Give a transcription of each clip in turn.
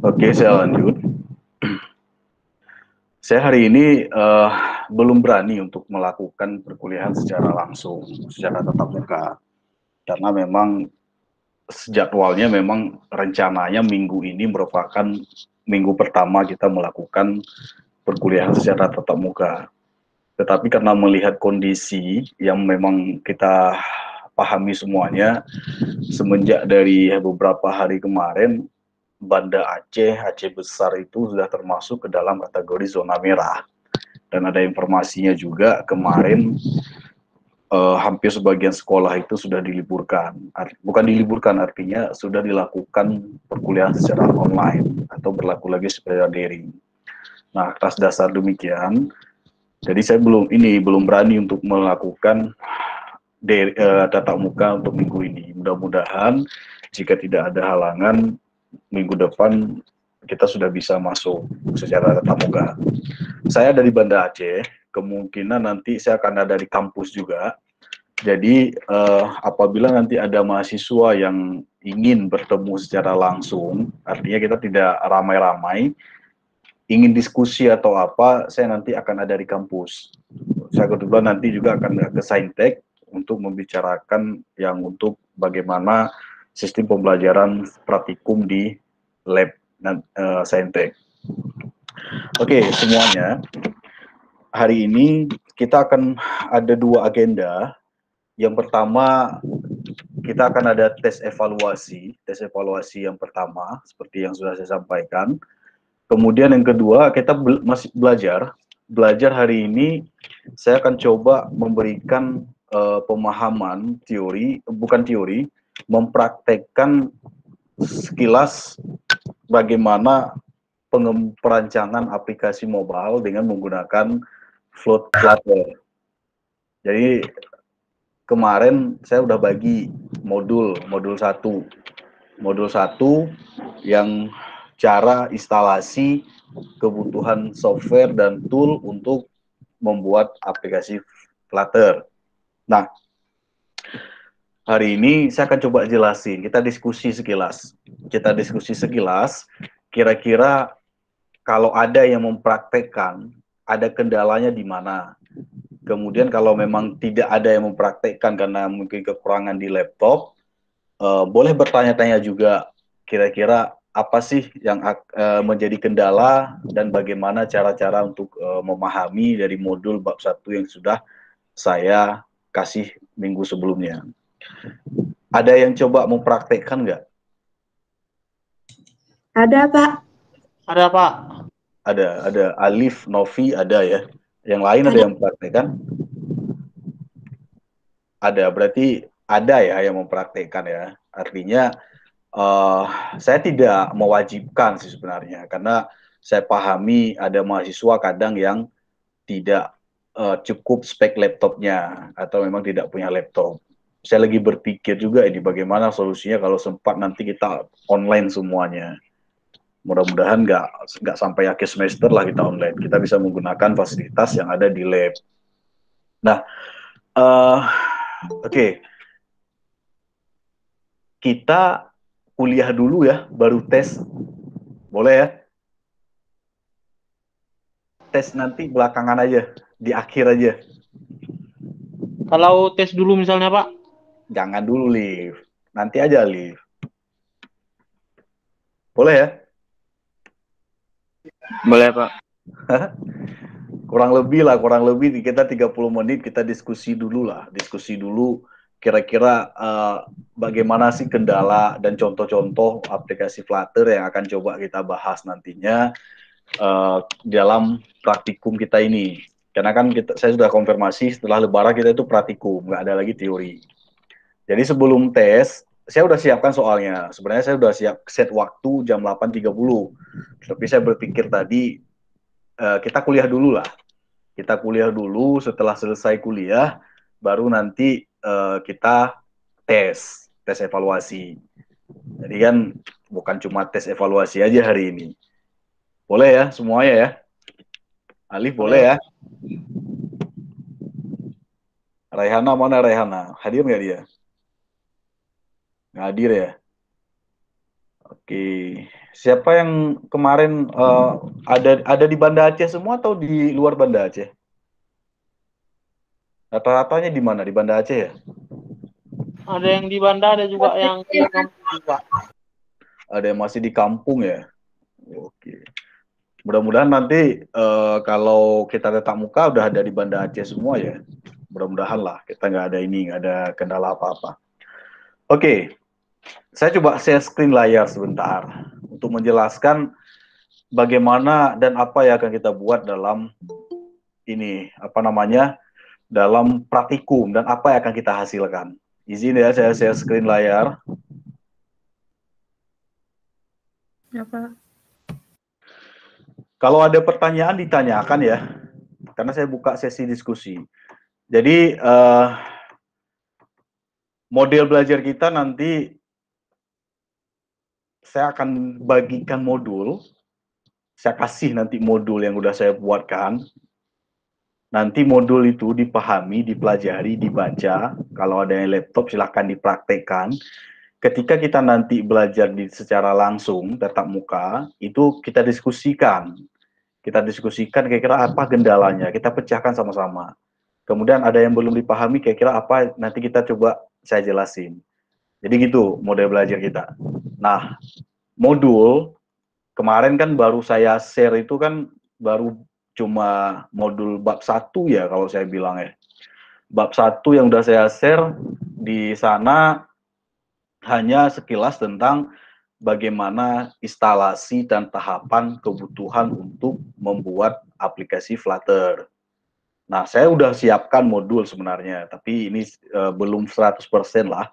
Oke, saya lanjut. Saya hari ini belum berani untuk melakukan perkuliahan secara langsung, secara tatap muka, karena memang jadwalnya memang rencananya minggu ini merupakan minggu pertama kita melakukan perkuliahan secara tatap muka. Tetapi karena melihat kondisi yang memang kita pahami semuanya, semenjak dari beberapa hari kemarin, Banda Aceh, Aceh besar itu sudah termasuk ke dalam kategori zona merah. Dan ada informasinya juga kemarin hampir sebagian sekolah itu sudah diliburkan. Bukan diliburkan, artinya sudah dilakukan perkuliahan secara online atau berlaku lagi secara daring. Nah, atas dasar demikian, jadi saya belum berani untuk melakukan tatap muka untuk minggu ini. Mudah-mudahan jika tidak ada halangan, minggu depan kita sudah bisa masuk secara tatap muka. Saya dari Banda Aceh, kemungkinan nanti saya akan ada di kampus juga. Jadi apabila nanti ada mahasiswa yang ingin bertemu secara langsung, artinya kita tidak ramai-ramai, ingin diskusi atau apa, saya nanti akan ada di kampus. Saya kebetulan nanti juga akan ke Saintek untuk membicarakan yang untuk bagaimana sistem pembelajaran praktikum di lab Saintek. Oke, semuanya. Hari ini kita akan ada dua agenda. Yang pertama, kita akan ada tes evaluasi yang pertama, seperti yang sudah saya sampaikan. Kemudian yang kedua, kita masih belajar hari ini, saya akan coba memberikan pemahaman teori, bukan teori, mempraktekkan sekilas bagaimana perancangan aplikasi mobile dengan menggunakan Flutter. Jadi kemarin saya udah bagi modul 1. Modul 1 yang cara instalasi kebutuhan software dan tool untuk membuat aplikasi Flutter. Nah, hari ini saya akan coba jelasin, kita diskusi sekilas. Kira-kira kalau ada yang mempraktekkan, ada kendalanya di mana. Kemudian kalau memang tidak ada yang mempraktekkan karena mungkin kekurangan di laptop, boleh bertanya-tanya juga kira-kira apa sih yang menjadi kendala dan bagaimana cara-cara untuk memahami dari modul bab 1 yang sudah saya kasih minggu sebelumnya. Ada yang coba mempraktekkan nggak? Ada, Pak. Ada, Pak. Ada. Alif, Novi ada ya. Yang lain ada yang mempraktekkan? Ada, berarti ada ya yang mempraktekkan ya. Artinya saya tidak mewajibkan sih sebenarnya, karena saya pahami ada mahasiswa kadang yang tidak cukup spek laptopnya atau memang tidak punya laptop. Saya lagi berpikir juga ini bagaimana solusinya kalau sempat nanti kita online semuanya. Mudah-mudahan nggak sampai akhir semester lah kita online. Kita bisa menggunakan fasilitas yang ada di lab. Nah, oke. Kita kuliah dulu ya, baru tes. Boleh ya? Tes nanti belakangan aja, di akhir aja. Kalau tes dulu misalnya, Pak? Jangan dulu, Liv. Nanti aja, Liv. Boleh ya? Boleh, Pak. kurang lebih kita 30 menit kita diskusi dulu kira-kira bagaimana sih kendala dan contoh-contoh aplikasi Flutter yang akan coba kita bahas nantinya dalam praktikum kita ini. Karena kan saya sudah konfirmasi setelah lebaran kita itu praktikum, nggak ada lagi teori. Jadi sebelum tes, saya udah siapkan soalnya. Sebenarnya saya udah set waktu jam 8.30. Tapi saya berpikir tadi, kita kuliah dulu lah. Kita kuliah dulu, setelah selesai kuliah, baru nanti kita tes evaluasi. Jadi kan bukan cuma tes evaluasi aja hari ini. Boleh ya semuanya ya? Alif boleh ya? Raihana mana Raihana? Hadir nggak dia? Nggak hadir ya? Oke. Siapa yang kemarin ada di Banda Aceh semua atau di luar Banda Aceh? Rata-ratanya di mana? Di Banda Aceh ya? Ada yang di Banda, ada juga yang di kampung juga. Ada yang masih di kampung ya? Oke. Mudah-mudahan nanti kalau kita tetap muka udah ada di Banda Aceh semua ya. Mudah-mudahan lah kita nggak ada ini, nggak ada kendala apa-apa. Oke, saya coba share screen layar sebentar untuk menjelaskan bagaimana dan apa yang akan kita buat dalam ini, apa namanya, dalam praktikum dan apa yang akan kita hasilkan. Izin ya, saya share screen layar. Ya, Pak. Kalau ada pertanyaan ditanyakan ya, karena saya buka sesi diskusi. Jadi model belajar kita nanti saya akan bagikan modul, saya kasih nanti modul yang udah saya buatkan. Nanti modul itu dipahami, dipelajari, dibaca. Kalau ada yang laptop silahkan dipraktekkan. Ketika kita nanti belajar secara langsung, tatap muka, itu kita diskusikan. Kita diskusikan kira-kira apa kendalanya, kita pecahkan sama-sama. Kemudian ada yang belum dipahami, kira-kira apa, nanti kita coba saya jelasin. Jadi gitu model belajar kita. Nah, modul, kemarin kan baru saya share itu kan baru cuma modul bab 1 ya kalau saya bilang ya. Bab 1 yang udah saya share di sana hanya sekilas tentang bagaimana instalasi dan tahapan kebutuhan untuk membuat aplikasi Flutter. Nah, saya udah siapkan modul sebenarnya, tapi ini belum 100% lah.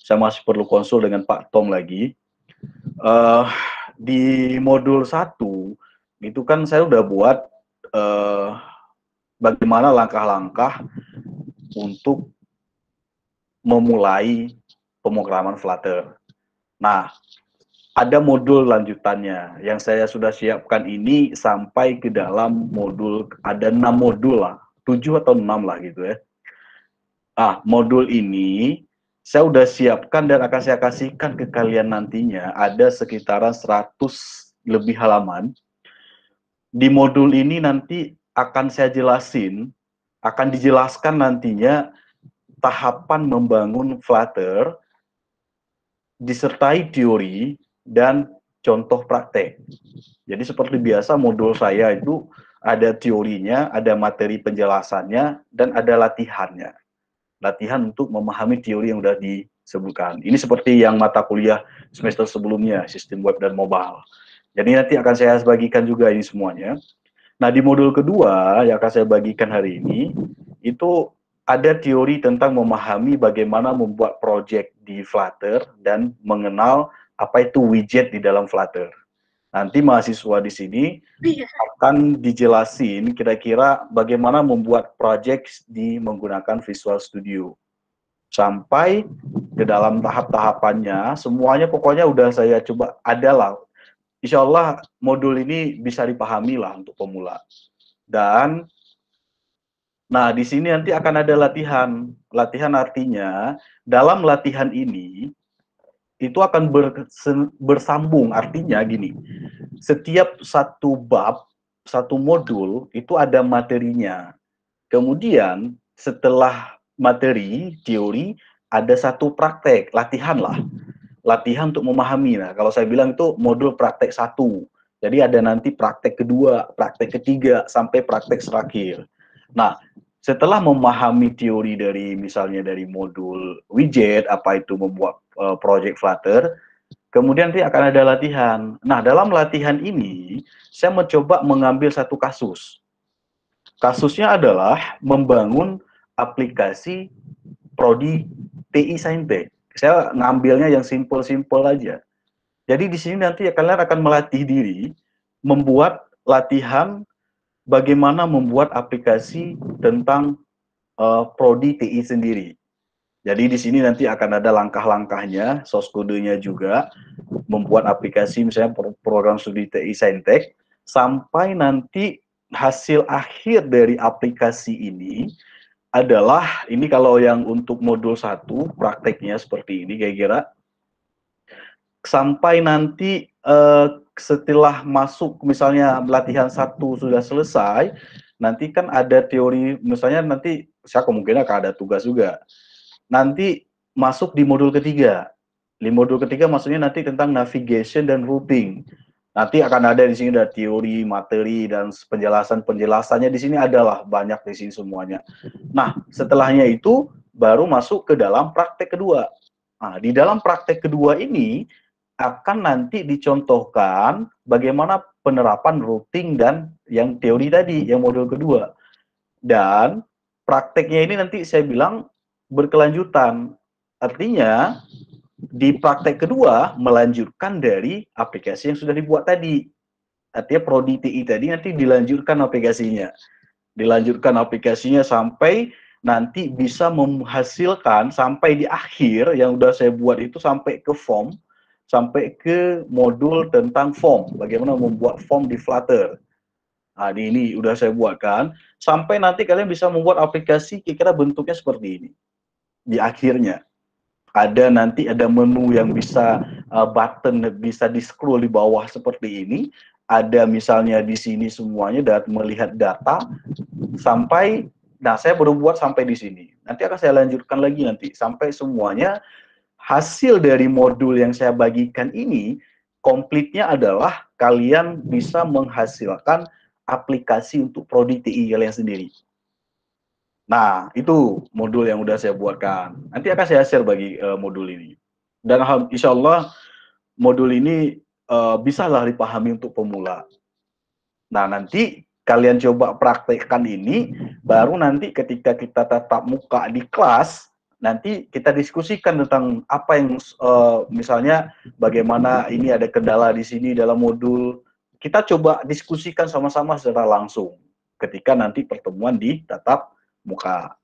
Saya masih perlu konsul dengan Pak Tom lagi. Di modul 1, itu kan saya udah buat bagaimana langkah-langkah untuk memulai pemrograman Flutter. Nah, ada modul lanjutannya yang saya sudah siapkan ini sampai ke dalam modul, ada 6 modul lah, 7 atau 6 lah gitu ya. Modul ini saya udah siapkan dan akan saya kasihkan ke kalian nantinya, ada sekitaran 100 lebih halaman. Di modul ini nanti akan saya jelasin, akan dijelaskan nantinya tahapan membangun Flutter, disertai teori dan contoh praktek. Jadi seperti biasa modul saya itu ada teorinya, ada materi penjelasannya, dan ada latihannya. Latihan untuk memahami teori yang sudah disebutkan. Ini seperti yang mata kuliah semester sebelumnya, sistem web dan mobile. Jadi nanti akan saya bagikan juga ini semuanya. Nah, di modul kedua yang akan saya bagikan hari ini, itu ada teori tentang memahami bagaimana membuat project di Flutter dan mengenal apa itu widget di dalam Flutter. Nanti mahasiswa di sini akan dijelasin kira-kira bagaimana membuat project di menggunakan Visual Studio. Sampai ke dalam tahap-tahapannya, semuanya pokoknya udah saya coba adalah. Insya Allah modul ini bisa dipahami lah untuk pemula. Dan nah, di sini nanti akan ada latihan. Latihan artinya, dalam latihan ini, itu akan bersambung. Artinya gini, setiap satu bab, satu modul, itu ada materinya. Kemudian, setelah materi, teori, ada satu praktek, latihan lah. Latihan untuk memahami. Nah, kalau saya bilang itu modul praktek 1. Jadi ada nanti praktek kedua, praktek ketiga, sampai praktek terakhir. Nah, setelah memahami teori dari misalnya dari modul widget, apa itu membuat project Flutter, kemudian nanti akan ada latihan. Nah, dalam latihan ini, saya mencoba mengambil satu kasus. Kasusnya adalah membangun aplikasi prodi TI Saintek. Saya ngambilnya yang simple-simple aja. Jadi di sini nanti kalian akan melatih diri, membuat latihan bagaimana membuat aplikasi tentang prodi TI sendiri. Jadi di sini nanti akan ada langkah-langkahnya, source kodenya juga, membuat aplikasi misalnya program studi TI Saintek, sampai nanti hasil akhir dari aplikasi ini adalah, ini kalau yang untuk modul 1, prakteknya seperti ini kira-kira, sampai nanti setelah masuk misalnya latihan 1 sudah selesai, nanti kan ada teori, misalnya nanti saya kemungkinan akan ada tugas juga. Nanti masuk di modul ketiga. Di modul ketiga maksudnya nanti tentang navigation dan routing. Nanti akan ada di sini ada teori, materi, dan penjelasannya di sini adalah banyak di sini semuanya. Nah, setelahnya itu baru masuk ke dalam praktek kedua. Nah, di dalam praktek kedua ini akan nanti dicontohkan bagaimana penerapan routing dan yang teori tadi, yang modul kedua. Dan prakteknya ini nanti saya bilang berkelanjutan. Artinya di praktek kedua melanjutkan dari aplikasi yang sudah dibuat tadi. Artinya Prodi TI tadi nanti dilanjutkan aplikasinya. Dilanjutkan aplikasinya sampai nanti bisa menghasilkan sampai di akhir yang udah saya buat itu sampai ke form, sampai ke modul tentang form. Bagaimana membuat form di Flutter. Nah, ini udah saya buatkan. Sampai nanti kalian bisa membuat aplikasi kira-kira bentuknya seperti ini. Di akhirnya. Nanti ada menu yang bisa button bisa di-scroll di bawah seperti ini. Ada misalnya di sini semuanya melihat data sampai, nah saya baru buat sampai di sini. Nanti akan saya lanjutkan lagi nanti sampai semuanya hasil dari modul yang saya bagikan ini komplitnya adalah kalian bisa menghasilkan aplikasi untuk Prodi TI kalian sendiri. Nah, itu modul yang udah saya buatkan. Nanti akan saya share bagi modul ini. Dan insya Allah modul ini bisalah dipahami untuk pemula. Nah, nanti kalian coba praktekkan ini, baru nanti ketika kita tatap muka di kelas, nanti kita diskusikan tentang apa yang misalnya bagaimana ini ada kendala di sini dalam modul. Kita coba diskusikan sama-sama secara langsung ketika nanti pertemuan di tatap muka.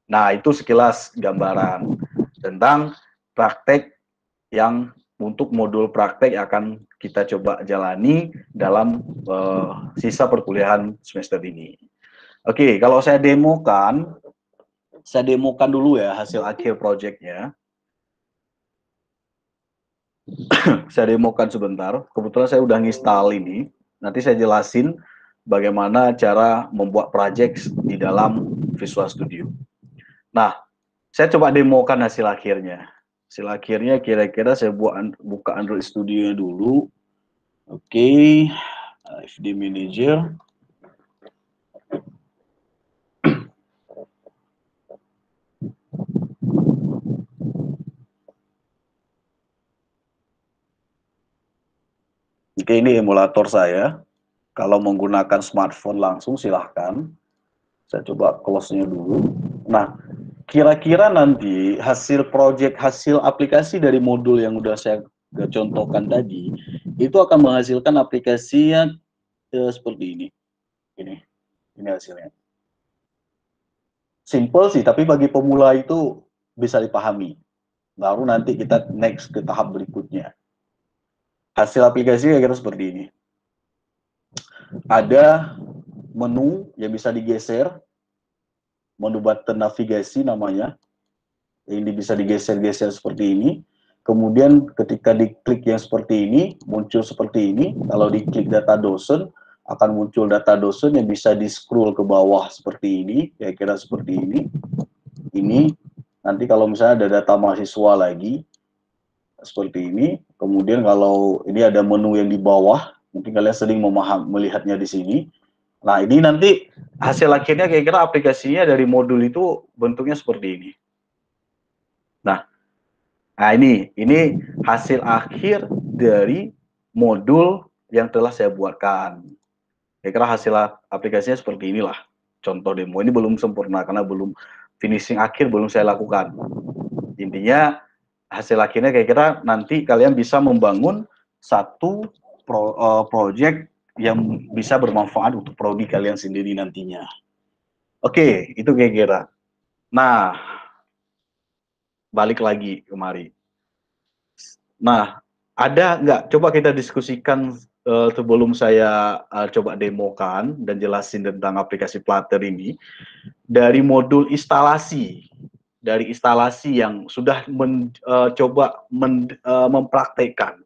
Nah, itu sekilas gambaran tentang praktek yang untuk modul praktek akan kita coba jalani dalam sisa perkuliahan semester ini. Oke, kalau saya demokan dulu ya hasil akhir proyeknya. Saya demokan sebentar. Kebetulan saya udah nginstal ini. Nanti saya jelasin bagaimana cara membuat project di dalam Visual Studio. Nah, saya coba demokan hasil akhirnya. Hasil akhirnya kira-kira saya buka Android Studio-nya dulu. Oke, FD Manager. Oke, ini emulator saya. Kalau menggunakan smartphone langsung silahkan. Saya coba close-nya dulu. Nah, kira-kira nanti hasil project, hasil aplikasi dari modul yang udah saya contohkan tadi, itu akan menghasilkan aplikasinya seperti ini. Ini hasilnya. Simple sih, tapi bagi pemula itu bisa dipahami. Baru nanti kita next ke tahap berikutnya. Hasil aplikasi kira-kira seperti ini. Ada menu yang bisa digeser, menu button navigasi namanya. Ini bisa digeser-geser seperti ini. Kemudian ketika diklik yang seperti ini, muncul seperti ini. Kalau diklik data dosen, akan muncul data dosen yang bisa di-scroll ke bawah seperti ini, kira-kira seperti ini. Ini, nanti kalau misalnya ada data mahasiswa lagi, seperti ini. Kemudian kalau ini ada menu yang di bawah, mungkin kalian sering melihatnya di sini. Nah, ini nanti hasil akhirnya kira-kira aplikasinya dari modul itu bentuknya seperti ini. Nah ini hasil akhir dari modul yang telah saya buatkan. Kira-kira hasil aplikasinya seperti inilah. Contoh demo ini belum sempurna karena belum finishing akhir belum saya lakukan. Intinya hasil akhirnya kira-kira nanti kalian bisa membangun satu project yang bisa bermanfaat untuk prodi kalian sendiri nantinya. Oke, itu kira-kira. Nah, balik lagi kemari. Nah, ada nggak? Coba kita diskusikan sebelum saya coba demokan dan jelasin tentang aplikasi Flutter ini. Dari modul instalasi, dari instalasi yang sudah coba mempraktekkan,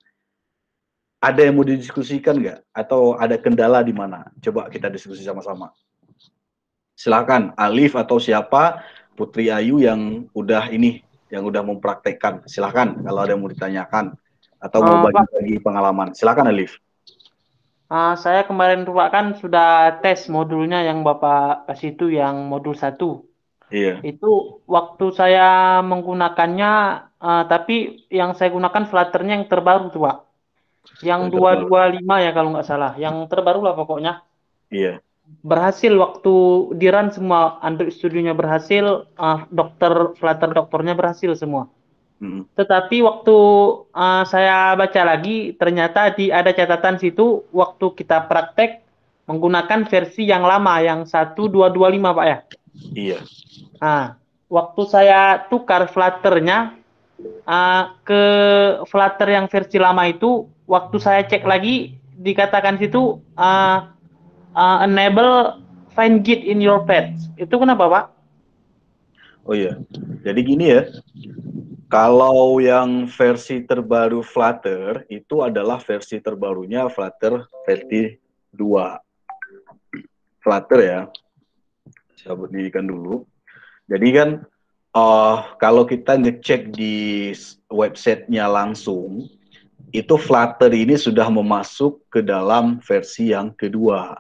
ada yang mau didiskusikan nggak? Atau ada kendala di mana? Coba kita diskusi sama-sama. Silakan, Alif atau siapa, Putri Ayu yang udah mempraktekkan. Silakan kalau ada yang mau ditanyakan atau mau Pak, bagi-bagi pengalaman. Silakan, Alif. saya kemarin tuh Pak kan sudah tes modulnya yang Bapak kasih itu yang modul 1. Iya. Itu waktu saya menggunakannya, tapi yang saya gunakan Flutter-nya yang terbaru tuh Pak. Yang 225 ya kalau nggak salah. Yang terbaru lah pokoknya. Iya. Berhasil waktu di run semua Android Studio-nya berhasil, Flutter dokternya berhasil semua. Tetapi waktu saya baca lagi, ternyata ada catatan situ waktu kita praktek menggunakan versi yang lama, yang 1225 Pak ya. Iya. Nah, waktu saya tukar Flutter-nya ke Flutter yang versi lama itu, waktu saya cek lagi dikatakan situ enable find git in your page. Itu kenapa Pak? Oh iya, jadi gini ya, kalau yang versi terbaru Flutter itu adalah versi terbarunya Flutter versi 2. Flutter ya, saya berdirikan dulu. Jadi kan kalau kita ngecek di websitenya langsung, itu Flutter ini sudah memasuk ke dalam versi yang kedua.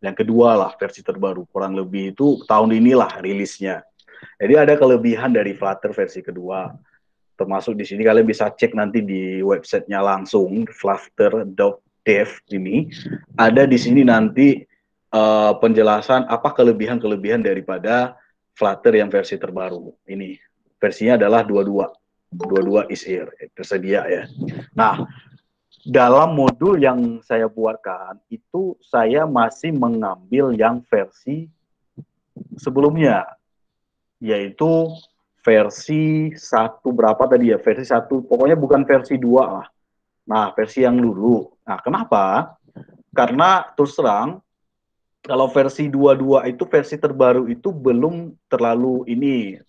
Yang kedua lah, versi terbaru. Kurang lebih itu tahun inilah rilisnya. Jadi ada kelebihan dari Flutter versi kedua. Termasuk di sini kalian bisa cek nanti di websitenya langsung, flutter.dev ini. Ada di sini nanti penjelasan apa kelebihan-kelebihan daripada Flutter yang versi terbaru. Ini versinya adalah 22. 22 is here, tersedia ya. Nah, dalam modul yang saya buatkan, itu saya masih mengambil yang versi sebelumnya, yaitu versi 1 berapa tadi ya, versi 1, pokoknya bukan versi 2 lah. Nah, versi yang dulu. Nah, kenapa? Karena terus terang, kalau versi 22 itu versi terbaru itu belum terlalu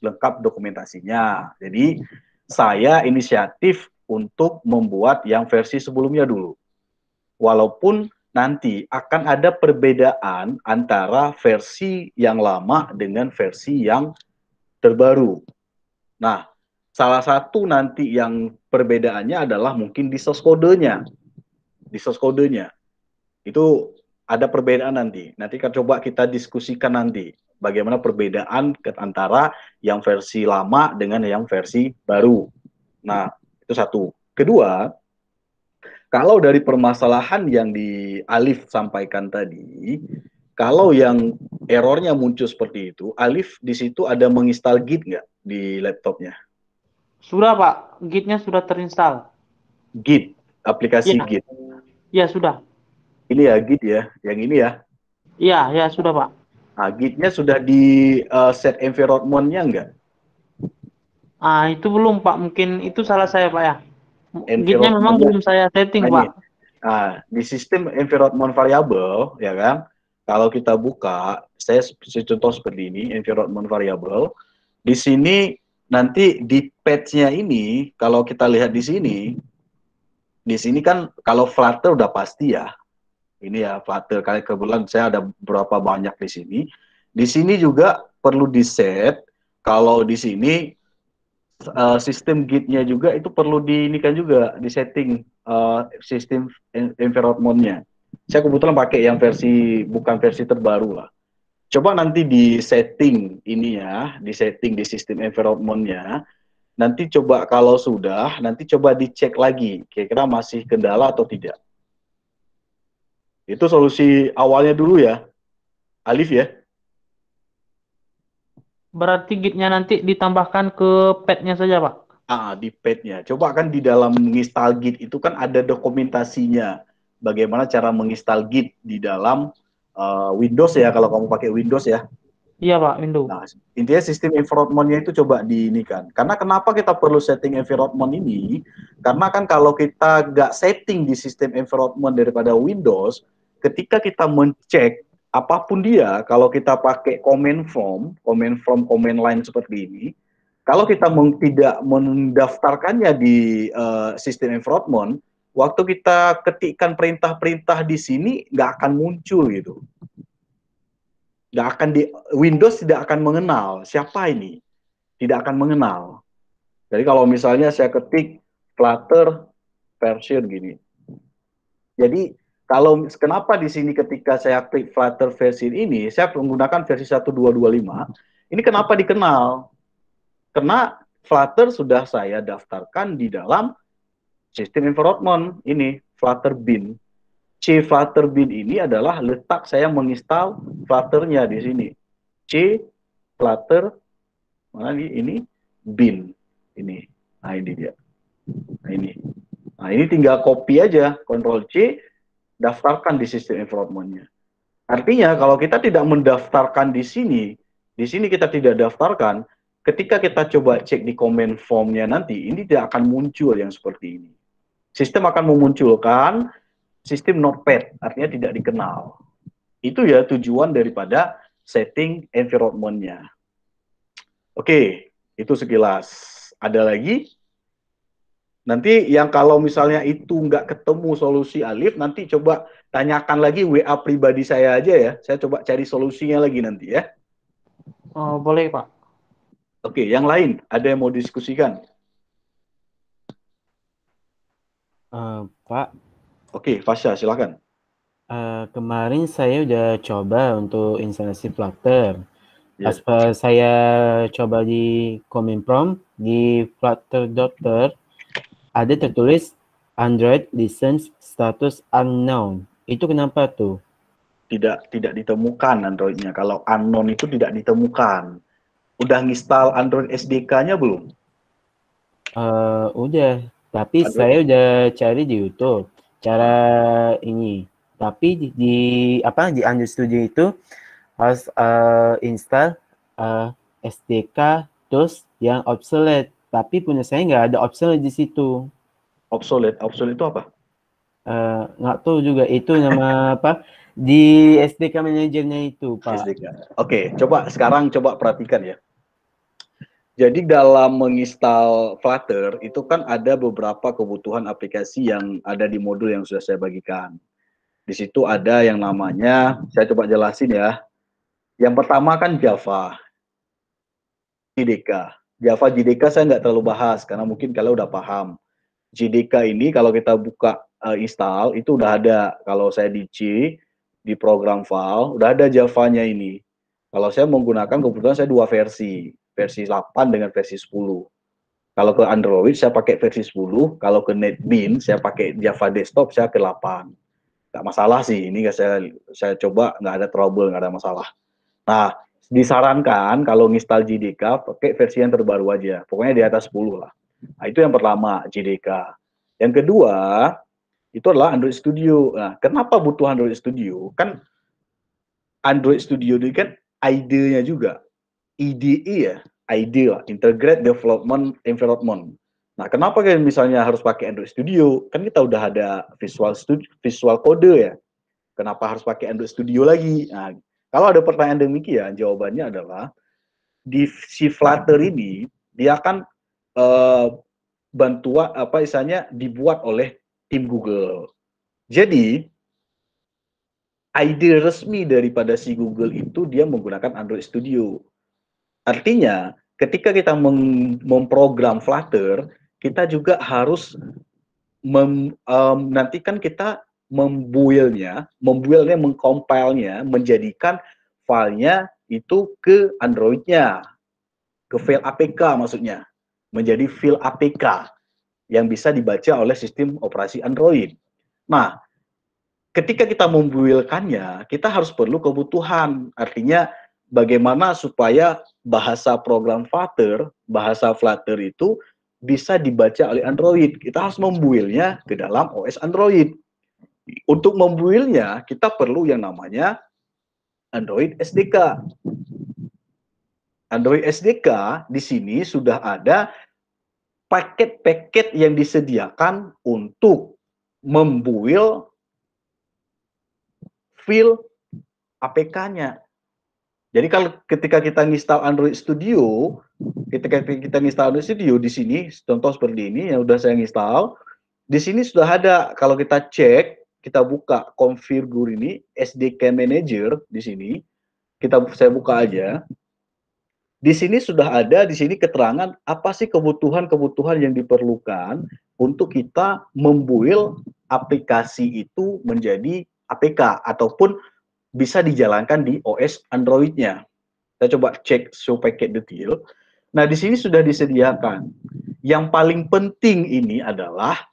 lengkap dokumentasinya. Jadi, saya inisiatif untuk membuat yang versi sebelumnya dulu. Walaupun nanti akan ada perbedaan antara versi yang lama dengan versi yang terbaru. Nah, salah satu nanti yang perbedaannya adalah mungkin di source code-nya. Di source code-nya. Itu ada perbedaan nanti. Nanti coba kita diskusikan nanti. Bagaimana perbedaan antara yang versi lama dengan yang versi baru. Nah, itu satu. Kedua, kalau dari permasalahan yang di Alif sampaikan tadi, kalau yang errornya muncul seperti itu, Alif di situ ada menginstal Git nggak di laptopnya? Sudah Pak, Git-nya sudah terinstall. Git, aplikasi Ya. Git. Ya sudah. Ini ya Git ya, yang ini ya. Iya, ya sudah Pak. Nah, Git-nya sudah di set environment-nya nggak? Itu belum Pak, mungkin itu salah saya Pak ya. Git-nya memang belum saya setting Pak. Nah, di sistem environment variable, ya kan, kalau kita buka, saya contoh seperti ini, environment variable, di sini nanti di patch-nya ini, kalau kita lihat di sini kan kalau Flutter udah pasti ya, ini ya Flutter, kali kebetulan saya ada berapa banyak di sini. Di sini juga perlu di-set, kalau di sini sistem Git-nya juga itu perlu di-setting sistem environment-nya. Saya kebetulan pakai yang bukan versi terbaru lah. Coba nanti di-setting di-setting di sistem environment-nya. Nanti coba kalau sudah, nanti coba dicek lagi, kira-kira masih kendala atau tidak. Itu solusi awalnya dulu ya, Alif ya. Berarti Git-nya nanti ditambahkan ke pad-nya saja Pak? Di pad-nya. Coba kan di dalam menginstal Git itu kan ada dokumentasinya. Bagaimana cara menginstal Git di dalam Windows ya, kalau kamu pakai Windows ya. Iya Pak, Windows. Nah, intinya sistem environment-nya itu coba kan. Karena kenapa kita perlu setting environment ini? Karena kan kalau kita nggak setting di sistem environment daripada Windows, ketika kita mencek apapun dia, kalau kita pakai command from, command line seperti ini, kalau kita tidak mendaftarkannya di sistem environment, waktu kita ketikkan perintah-perintah di sini nggak akan muncul gitu. Nggak akan Windows tidak akan mengenal siapa ini, tidak akan mengenal. Jadi kalau misalnya saya ketik Flutter version gini, jadi kalau kenapa di sini ketika saya klik Flutter versi ini, saya menggunakan versi 1225, ini kenapa dikenal? Karena Flutter sudah saya daftarkan di dalam sistem environment ini, Flutter bin. C Flutter bin ini adalah letak saya menginstal Flutter-nya di sini. C Flutter mana ini bin ini. Nah ini dia. Nah ini. Nah ini tinggal copy aja, Ctrl C, daftarkan di sistem environment-nya. Artinya kalau kita tidak mendaftarkan di sini kita tidak daftarkan, ketika kita coba cek di command form-nya nanti, ini tidak akan muncul yang seperti ini. Sistem akan memunculkan sistem notepad, artinya tidak dikenal. Itu ya tujuan daripada setting environment-nya. Oke, itu sekilas. Ada lagi? Nanti yang kalau misalnya itu nggak ketemu solusi Alif, nanti coba tanyakan lagi WA pribadi saya aja ya. Saya coba cari solusinya lagi nanti ya. Oh, boleh, Pak. Oke, yang lain ada yang mau diskusikan? Pak. Oke, Fasya silakan. Kemarin saya udah coba untuk instalasi Flutter. Yeah. Pas saya coba di command prompt di flutter.ter ada tertulis Android license status unknown. Itu kenapa tuh? Tidak ditemukan Android-nya. Kalau unknown itu tidak ditemukan. Udah nginstal Android SDK-nya belum? Udah. Tapi Android. Saya udah cari di YouTube cara ini. Tapi di Android Studio itu harus install SDK tools yang obsolete. Tapi punya saya nggak ada obsolete di situ. Obsolete itu apa? Nggak tahu juga itu nama apa di SDK manajernya itu, Pak. SDK. Oke, sekarang coba perhatikan ya. Jadi dalam menginstal Flutter itu kan ada beberapa kebutuhan aplikasi yang ada di modul yang sudah saya bagikan. Di situ ada yang namanya, saya coba jelasin ya. Yang pertama kan Java, JDK. Java JDK saya nggak terlalu bahas karena mungkin kalian udah paham. JDK ini kalau kita buka install itu udah ada. Kalau saya di C, di program file, udah ada Java-nya ini. Kalau saya menggunakan kebetulan saya dua versi 8 dengan versi 10. Kalau ke Android saya pakai versi 10, kalau ke NetBeans saya pakai Java Desktop saya ke 8. Nggak masalah sih, ini saya coba nggak ada trouble, nggak ada masalah. Nah, disarankan kalau nginstal JDK pakai versi yang terbaru aja, pokoknya di atas 10 lah. Nah, itu yang pertama, JDK. Yang kedua, itu adalah Android Studio. Nah, kenapa butuh Android Studio? Kan Android Studio ini kan IDE-nya juga. IDE ya, IDE lah, Integrated Development Environment. Nah, kenapa kan misalnya harus pakai Android Studio? Kan kita udah ada Visual Code ya. Kenapa harus pakai Android Studio lagi? Nah, kalau ada pertanyaan demikian, jawabannya adalah di si Flutter ini dia akan bantuan apa istilahnya dibuat oleh tim Google. Jadi ide resmi daripada si Google itu dia menggunakan Android Studio. Artinya ketika kita memprogram Flutter, kita juga harus nanti kan kita membuilnya, mengcompile-nya, menjadikan filenya itu ke Android-nya, ke file APK maksudnya, menjadi file APK yang bisa dibaca oleh sistem operasi Android. Nah, ketika kita membuilkannya, kita harus perlu kebutuhan, artinya bagaimana supaya bahasa program Flutter, bahasa Flutter itu bisa dibaca oleh Android. Kita harus membuilnya ke dalam OS Android. Untuk membuilnya, kita perlu yang namanya Android SDK. Android SDK di sini sudah ada paket-paket yang disediakan untuk membuil file APK-nya. Jadi kalau ketika kita nginstal Android Studio, di sini contoh seperti ini yang udah saya nginstal, di sini sudah ada. Kalau kita cek, kita buka configure ini SDK Manager di sini, saya buka aja. Di sini sudah ada di sini keterangan apa sih kebutuhan-kebutuhan yang diperlukan untuk kita membuild aplikasi itu menjadi APK ataupun bisa dijalankan di OS Android-nya. Saya coba cek show packet detail. Nah, di sini sudah disediakan. Yang paling penting ini adalah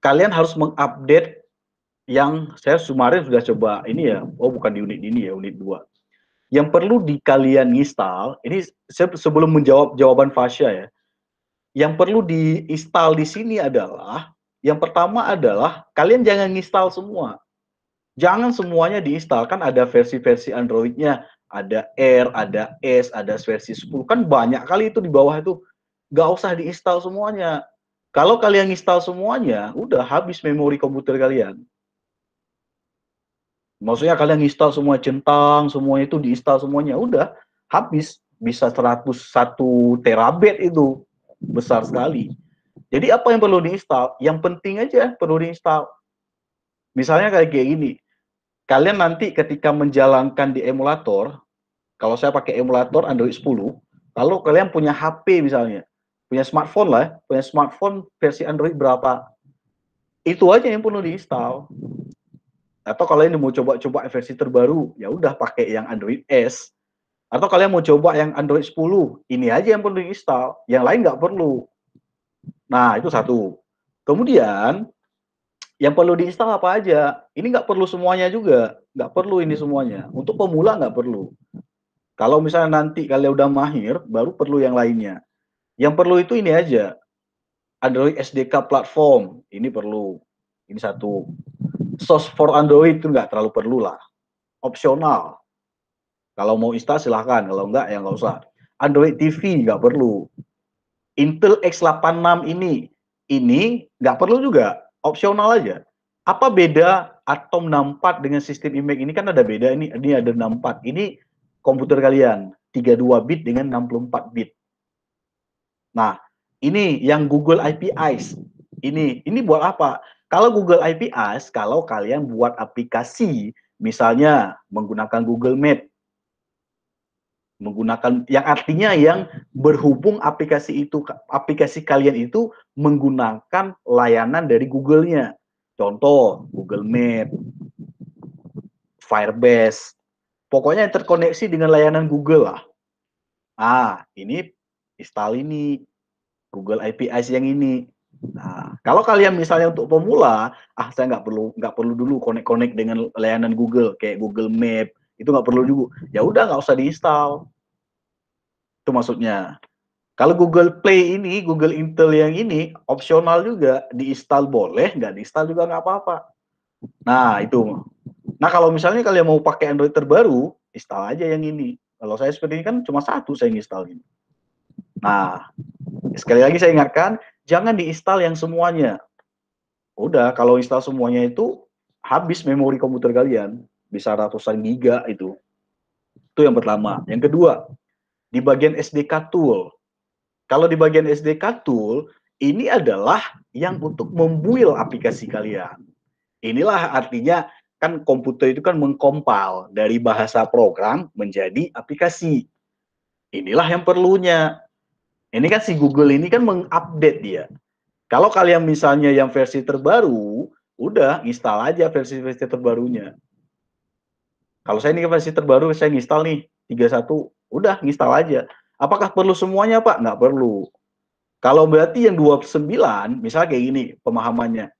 kalian harus mengupdate yang saya kemarin sudah coba ini ya. Oh, bukan di unit ini ya, unit 2. Yang perlu kalian install, ini sebelum menjawab jawaban Fasya ya. Yang perlu diinstal di sini adalah, yang pertama adalah kalian jangan install semua. Jangan semuanya diinstal, kan ada versi-versi Android-nya, ada R, ada S, ada versi 10, kan banyak kali itu di bawah itu. Nggak usah diinstal semuanya. Kalau kalian install semuanya, udah habis memori komputer kalian. Maksudnya kalian install semua centang, semuanya itu diinstal semuanya, udah habis. Bisa 101 terabyte itu, besar sekali. Jadi apa yang perlu diinstal? Yang penting aja perlu diinstal. Misalnya kayak gini, kalian nanti ketika menjalankan di emulator, kalau saya pakai emulator Android 10, kalau kalian punya HP misalnya, punya smartphone lah, punya smartphone versi Android berapa, itu aja yang perlu diinstal. Atau kalau ini mau coba-coba versi terbaru, ya udah pakai yang Android S. Atau kalian mau coba yang Android 10, ini aja yang perlu diinstal, yang lain nggak perlu. Nah, itu satu. Kemudian, yang perlu diinstal apa aja? Ini nggak perlu semuanya juga. Nggak perlu ini semuanya. Untuk pemula nggak perlu. Kalau misalnya nanti kalian udah mahir, baru perlu yang lainnya. Yang perlu itu ini aja. Android SDK platform. Ini perlu. Ini satu. Source for Android itu nggak terlalu perlu lah. Opsional. Kalau mau install silahkan. Kalau nggak, ya nggak usah. Android TV nggak perlu. Intel X86 ini nggak perlu juga. Opsional aja. Apa beda Atom 64 dengan sistem IMEC ini? Kan ada beda ini ada 64. Ini komputer kalian 32 bit dengan 64 bit. Nah, ini yang Google IP Eyes. Ini buat apa? Kalau Google IP Eyes, kalau kalian buat aplikasi, misalnya menggunakan Google Map, menggunakan yang artinya yang berhubung aplikasi kalian itu menggunakan layanan dari Google-nya. Contoh Google Map, Firebase, pokoknya yang terkoneksi dengan layanan Google lah. Ah, ini install ini Google APIs yang ini. Nah, kalau kalian misalnya untuk pemula, saya nggak perlu dulu connect dengan layanan Google kayak Google Map, itu nggak perlu dulu. Ya udah nggak usah diinstal. Itu maksudnya. Kalau Google Play ini, Google Intel yang ini opsional juga, diinstal boleh, nggak diinstal juga nggak apa-apa. Nah itu. Nah kalau misalnya kalian mau pakai Android terbaru, install aja yang ini. Kalau saya seperti ini kan cuma satu saya install ini. Nah sekali lagi saya ingatkan, jangan diinstal yang semuanya. Udah kalau install semuanya itu habis memori komputer kalian, bisa ratusan giga itu. Itu yang pertama. Yang kedua, di bagian SDK tool. Kalau di bagian SDK tool, ini adalah yang untuk membuild aplikasi kalian. Inilah artinya, kan komputer itu kan mengkompil dari bahasa program menjadi aplikasi. Inilah yang perlunya. Ini kan si Google ini kan mengupdate dia. Kalau kalian misalnya yang versi terbaru, udah install aja versi-versi terbarunya. Kalau saya ini versi terbaru, saya install nih 31, udah install aja. Apakah perlu semuanya, Pak? Nggak perlu. Kalau berarti yang 29, misalnya kayak gini pemahamannya.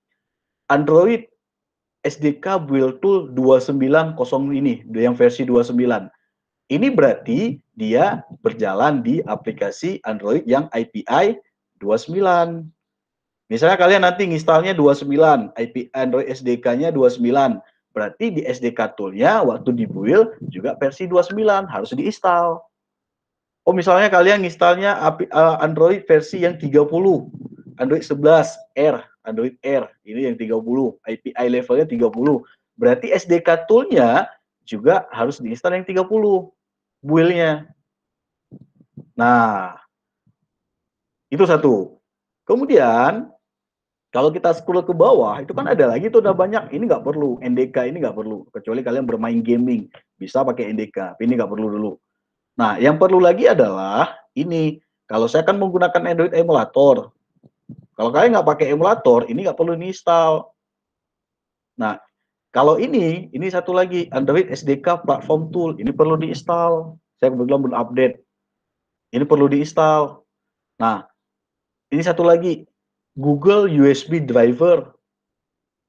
Android SDK Build Tool 290 ini, yang versi 29. Ini berarti dia berjalan di aplikasi Android yang API 29. Misalnya kalian nanti nginstalnya 29, IP Android SDK-nya 29. Berarti di SDK tool-nya waktu di build juga versi 29 harus diinstal. Oh misalnya kalian installnya Android versi yang 30, Android 11 R, Android R, ini yang 30, API levelnya 30. Berarti SDK tool-nya juga harus diinstal yang 30 build-nya. Nah, itu satu. Kemudian kalau kita scroll ke bawah, itu kan ada lagi tuh, udah banyak. Ini nggak perlu, NDK ini nggak perlu. Kecuali kalian bermain gaming, bisa pakai NDK. Tapi ini nggak perlu dulu. Nah, yang perlu lagi adalah ini. Kalau saya kan menggunakan Android emulator. Kalau kalian nggak pakai emulator, ini nggak perlu diinstal. Nah, kalau ini satu lagi, Android SDK Platform Tool. Ini perlu diinstal. Saya kebetulan belum update. Ini perlu diinstal. Nah, ini satu lagi. Google USB Driver.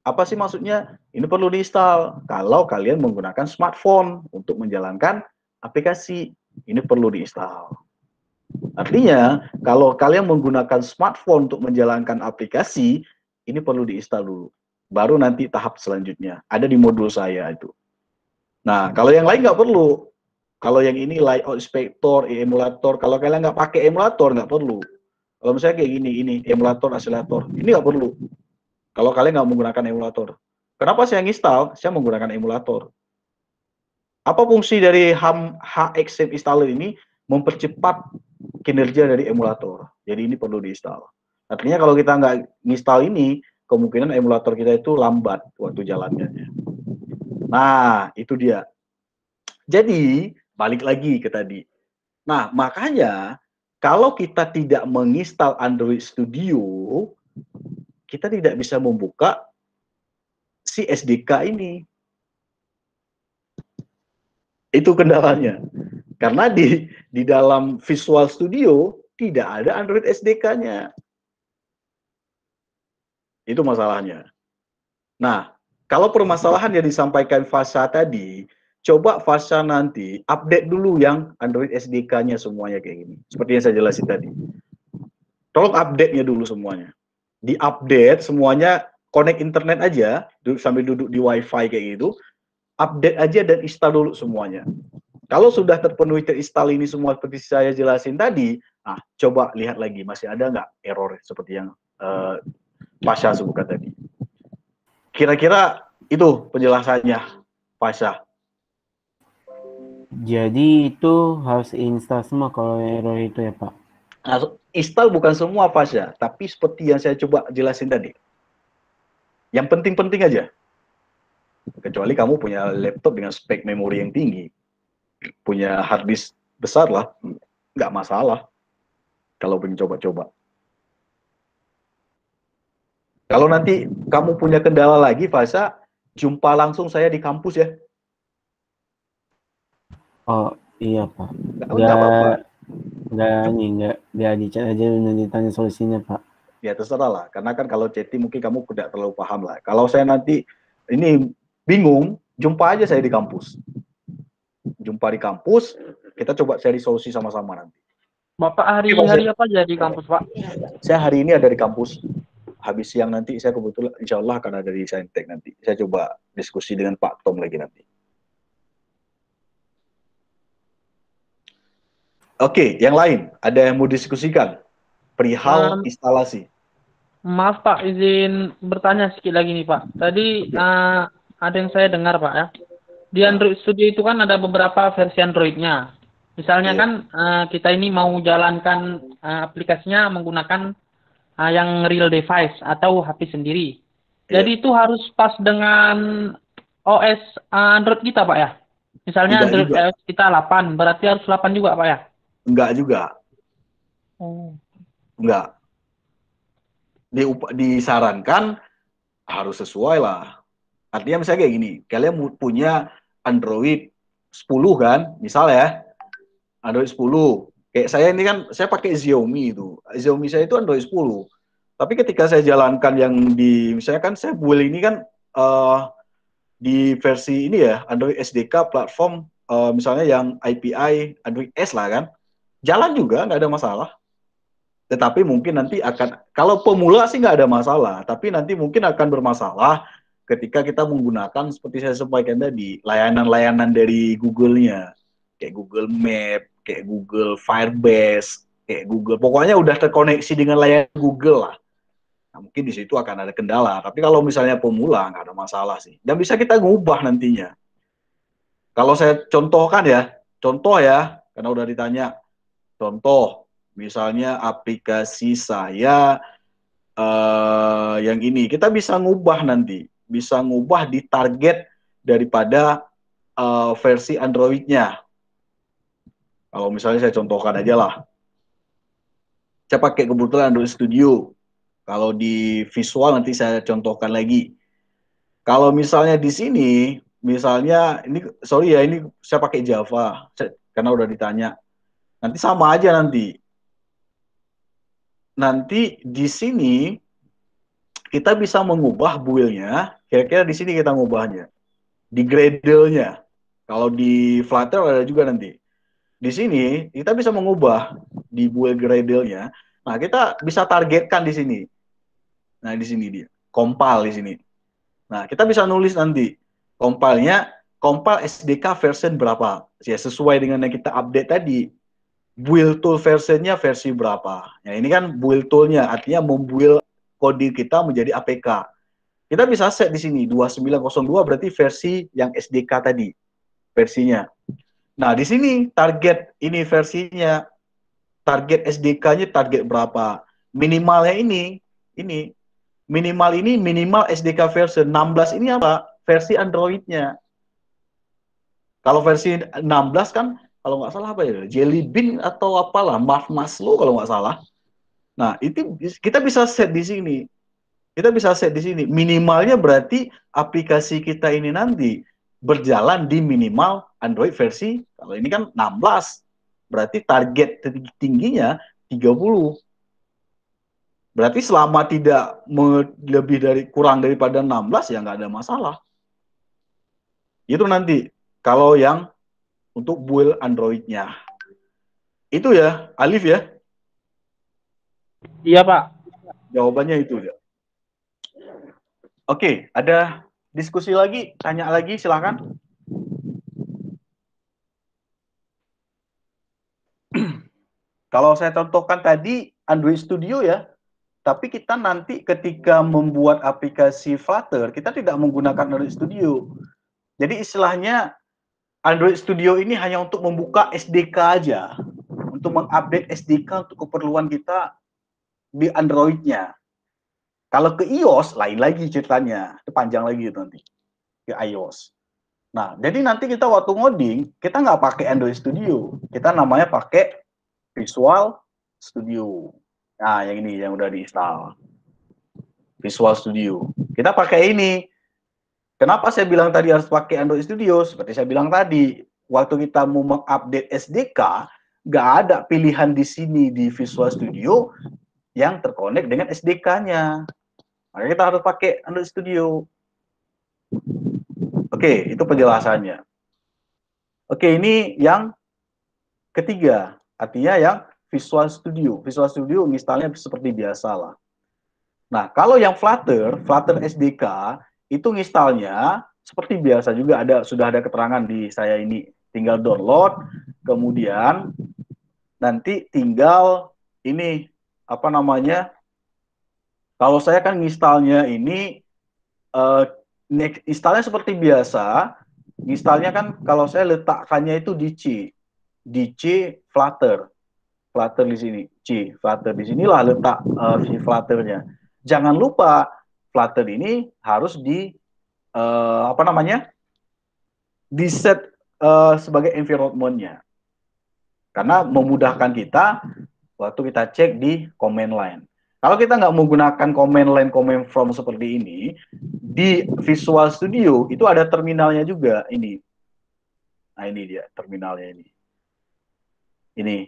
Apa sih maksudnya? Ini perlu diinstal. Kalau kalian menggunakan smartphone untuk menjalankan aplikasi, ini perlu diinstal. Artinya, kalau kalian menggunakan smartphone untuk menjalankan aplikasi, ini perlu diinstal dulu. Baru nanti tahap selanjutnya. Ada di modul saya itu. Nah, kalau yang lain nggak perlu. Kalau yang ini layout inspector, emulator. Kalau kalian nggak pakai emulator, nggak perlu. Kalau misalnya kayak gini, ini emulator, accelerator, ini nggak perlu. Kalau kalian nggak menggunakan emulator. Kenapa saya install? Saya menggunakan emulator. Apa fungsi dari HXM installer ini? Mempercepat kinerja dari emulator. Jadi ini perlu diinstal. Artinya kalau kita nggak install ini, kemungkinan emulator kita itu lambat waktu jalannya. Nah, itu dia. Jadi, balik lagi ke tadi. Nah, makanya kalau kita tidak menginstal Android Studio, kita tidak bisa membuka si SDK ini. Itu kendalanya. Karena di dalam Visual Studio tidak ada Android SDK-nya. Itu masalahnya. Nah, kalau permasalahan yang disampaikan Fasha tadi, coba Fasha nanti update dulu yang Android SDK-nya semuanya kayak gini. Seperti yang saya jelasin tadi. Tolong update-nya dulu semuanya. Di-update semuanya, connect internet aja, sambil duduk di WiFi kayak gitu. Update aja dan install dulu semuanya. Kalau sudah terpenuhi terinstall ini semua seperti saya jelasin tadi, nah coba lihat lagi masih ada nggak error seperti yang Fasha sebutkan tadi. Kira-kira itu penjelasannya, Fasha. Jadi itu harus install semua kalau error itu ya Pak? Nah, install bukan semua Fasha, tapi seperti yang saya coba jelasin tadi. Yang penting-penting aja. Kecuali kamu punya laptop dengan spek memori yang tinggi. Punya hard disk besar lah, nggak masalah. Kalau pengen coba-coba. Kalau nanti kamu punya kendala lagi, Fasha, jumpa langsung saya di kampus ya. Oh iya Pak. Nggak di chat aja nanti tanya solusinya Pak. Ya terserah lah, karena kan kalau chatting mungkin kamu tidak terlalu paham lah. Kalau saya nanti ini bingung, jumpa aja saya di kampus. Jumpa di kampus, kita coba cari solusi sama-sama nanti. Bapak hari apa aja di kampus Pak? Saya hari ini ada di kampus. Habis siang nanti saya kebetulan insya Allah akan ada di Saintek nanti. Saya coba diskusi dengan Pak Tom lagi nanti. Oke, yang lain ada yang mau diskusikan perihal instalasi? Maaf Pak, izin bertanya sedikit lagi nih Pak. Tadi ada yang saya dengar Pak ya. Di Android Studio itu kan ada beberapa versi Android-nya. Misalnya kan kita ini mau jalankan aplikasinya menggunakan yang real device atau HP sendiri. Jadi itu harus pas dengan OS Android kita Pak ya. Misalnya Android OS kita 8, berarti harus 8 juga Pak ya? Enggak juga. Enggak. Disarankan harus sesuai lah. Artinya misalnya kayak gini, kalian punya Android 10 kan, misalnya ya, Android 10. Kayak saya ini kan, saya pakai Xiaomi itu. Xiaomi saya itu Android 10. Tapi ketika saya jalankan yang di, misalnya kan saya build ini kan di versi ini ya, Android SDK platform, misalnya yang API Android S lah kan, jalan juga, nggak ada masalah. Tetapi mungkin nanti akan, kalau pemula sih nggak ada masalah, tapi nanti mungkin akan bermasalah ketika kita menggunakan, seperti saya sampaikan tadi, layanan-layanan dari Google-nya, kayak Google Map, kayak Google Firebase, kayak Google, pokoknya udah terkoneksi dengan layanan Google lah. Nah, mungkin di situ akan ada kendala, tapi kalau misalnya pemula nggak ada masalah sih. Dan bisa kita ngubah nantinya. Kalau saya contohkan ya, karena udah ditanya, contoh, misalnya aplikasi saya yang ini, kita bisa ngubah nanti, bisa ngubah di target daripada versi Android-nya. Kalau misalnya saya contohkan aja lah, saya pakai kebetulan Android Studio. Kalau di visual nanti saya contohkan lagi. Kalau misalnya di sini, misalnya ini sorry ya, ini saya pakai Java karena udah ditanya. Nanti sama aja nanti. Nanti di sini kita bisa mengubah build-nya. Kira-kira di sini kita ngubahnya. Di Gradle-nya. Kalau di Flutter ada juga nanti. Di sini kita bisa mengubah di build Gradle-nya. Nah, kita bisa targetkan di sini. Nah, di sini dia. Compile di sini. Nah, kita bisa nulis nanti compile-nya, compile SDK version berapa. Ya, sesuai dengan yang kita update tadi. Build tool versionnya versi berapa. Ya, ini kan build tool-nya, artinya membuild kode kita menjadi APK. Kita bisa set di sini, 2902 berarti versi yang SDK tadi, versinya. Nah, di sini target ini versinya, target SDK-nya target berapa. Minimalnya ini minimal SDK version 16 ini apa? Versi Android-nya. Kalau versi 16 kan, kalau nggak salah apa ya? Jelly Bean atau apalah, Maslow kalau nggak salah. Nah, itu kita bisa set di sini. Kita bisa set di sini. Minimalnya berarti aplikasi kita ini nanti berjalan di minimal Android versi, kalau ini kan 16. Berarti target tingginya 30. Berarti selama tidak kurang daripada 16 ya nggak ada masalah. Itu nanti kalau yang untuk build Android-nya. Itu ya, Alif ya? Iya, Pak. Jawabannya itu ya. Oke, ada diskusi lagi? Tanya lagi, silakan. Kalau saya contohkan tadi Android Studio ya, tapi kita nanti ketika membuat aplikasi Flutter, kita tidak menggunakan Android Studio. Jadi istilahnya Android Studio ini hanya untuk membuka SDK aja, untuk mengupdate SDK untuk keperluan kita di Android-nya. Kalau ke iOS, lain lagi ceritanya. Itu panjang lagi itu nanti. Ke iOS. Nah, jadi nanti kita waktu ngoding, kita nggak pakai Android Studio. Kita namanya pakai Visual Studio. Nah, yang ini, yang udah diinstal. Visual Studio. Kita pakai ini. Kenapa saya bilang tadi harus pakai Android Studio? Seperti saya bilang tadi, waktu kita mau mengupdate SDK, nggak ada pilihan di sini di Visual Studio yang terkonek dengan SDK-nya. Maka kita harus pakai Android Studio. Oke, itu penjelasannya. Oke, ini yang ketiga. Artinya yang Visual Studio. Visual Studio installnya seperti biasa lah. Nah, kalau yang Flutter SDK, itu installnya seperti biasa juga sudah ada keterangan di saya ini. Tinggal download, kemudian nanti tinggal ini, apa namanya, kalau saya kan installnya ini, installnya seperti biasa, installnya kan kalau saya letakkannya itu di C Flutter di sini, C Flutter di sinilah letak si Flutter-nya. Jangan lupa Flutter ini harus apa namanya, di set sebagai environment-nya, karena memudahkan kita waktu kita cek di command line. Kalau kita nggak menggunakan command line, command from seperti ini, di Visual Studio itu ada terminalnya juga ini. Nah, ini dia terminalnya ini. Ini.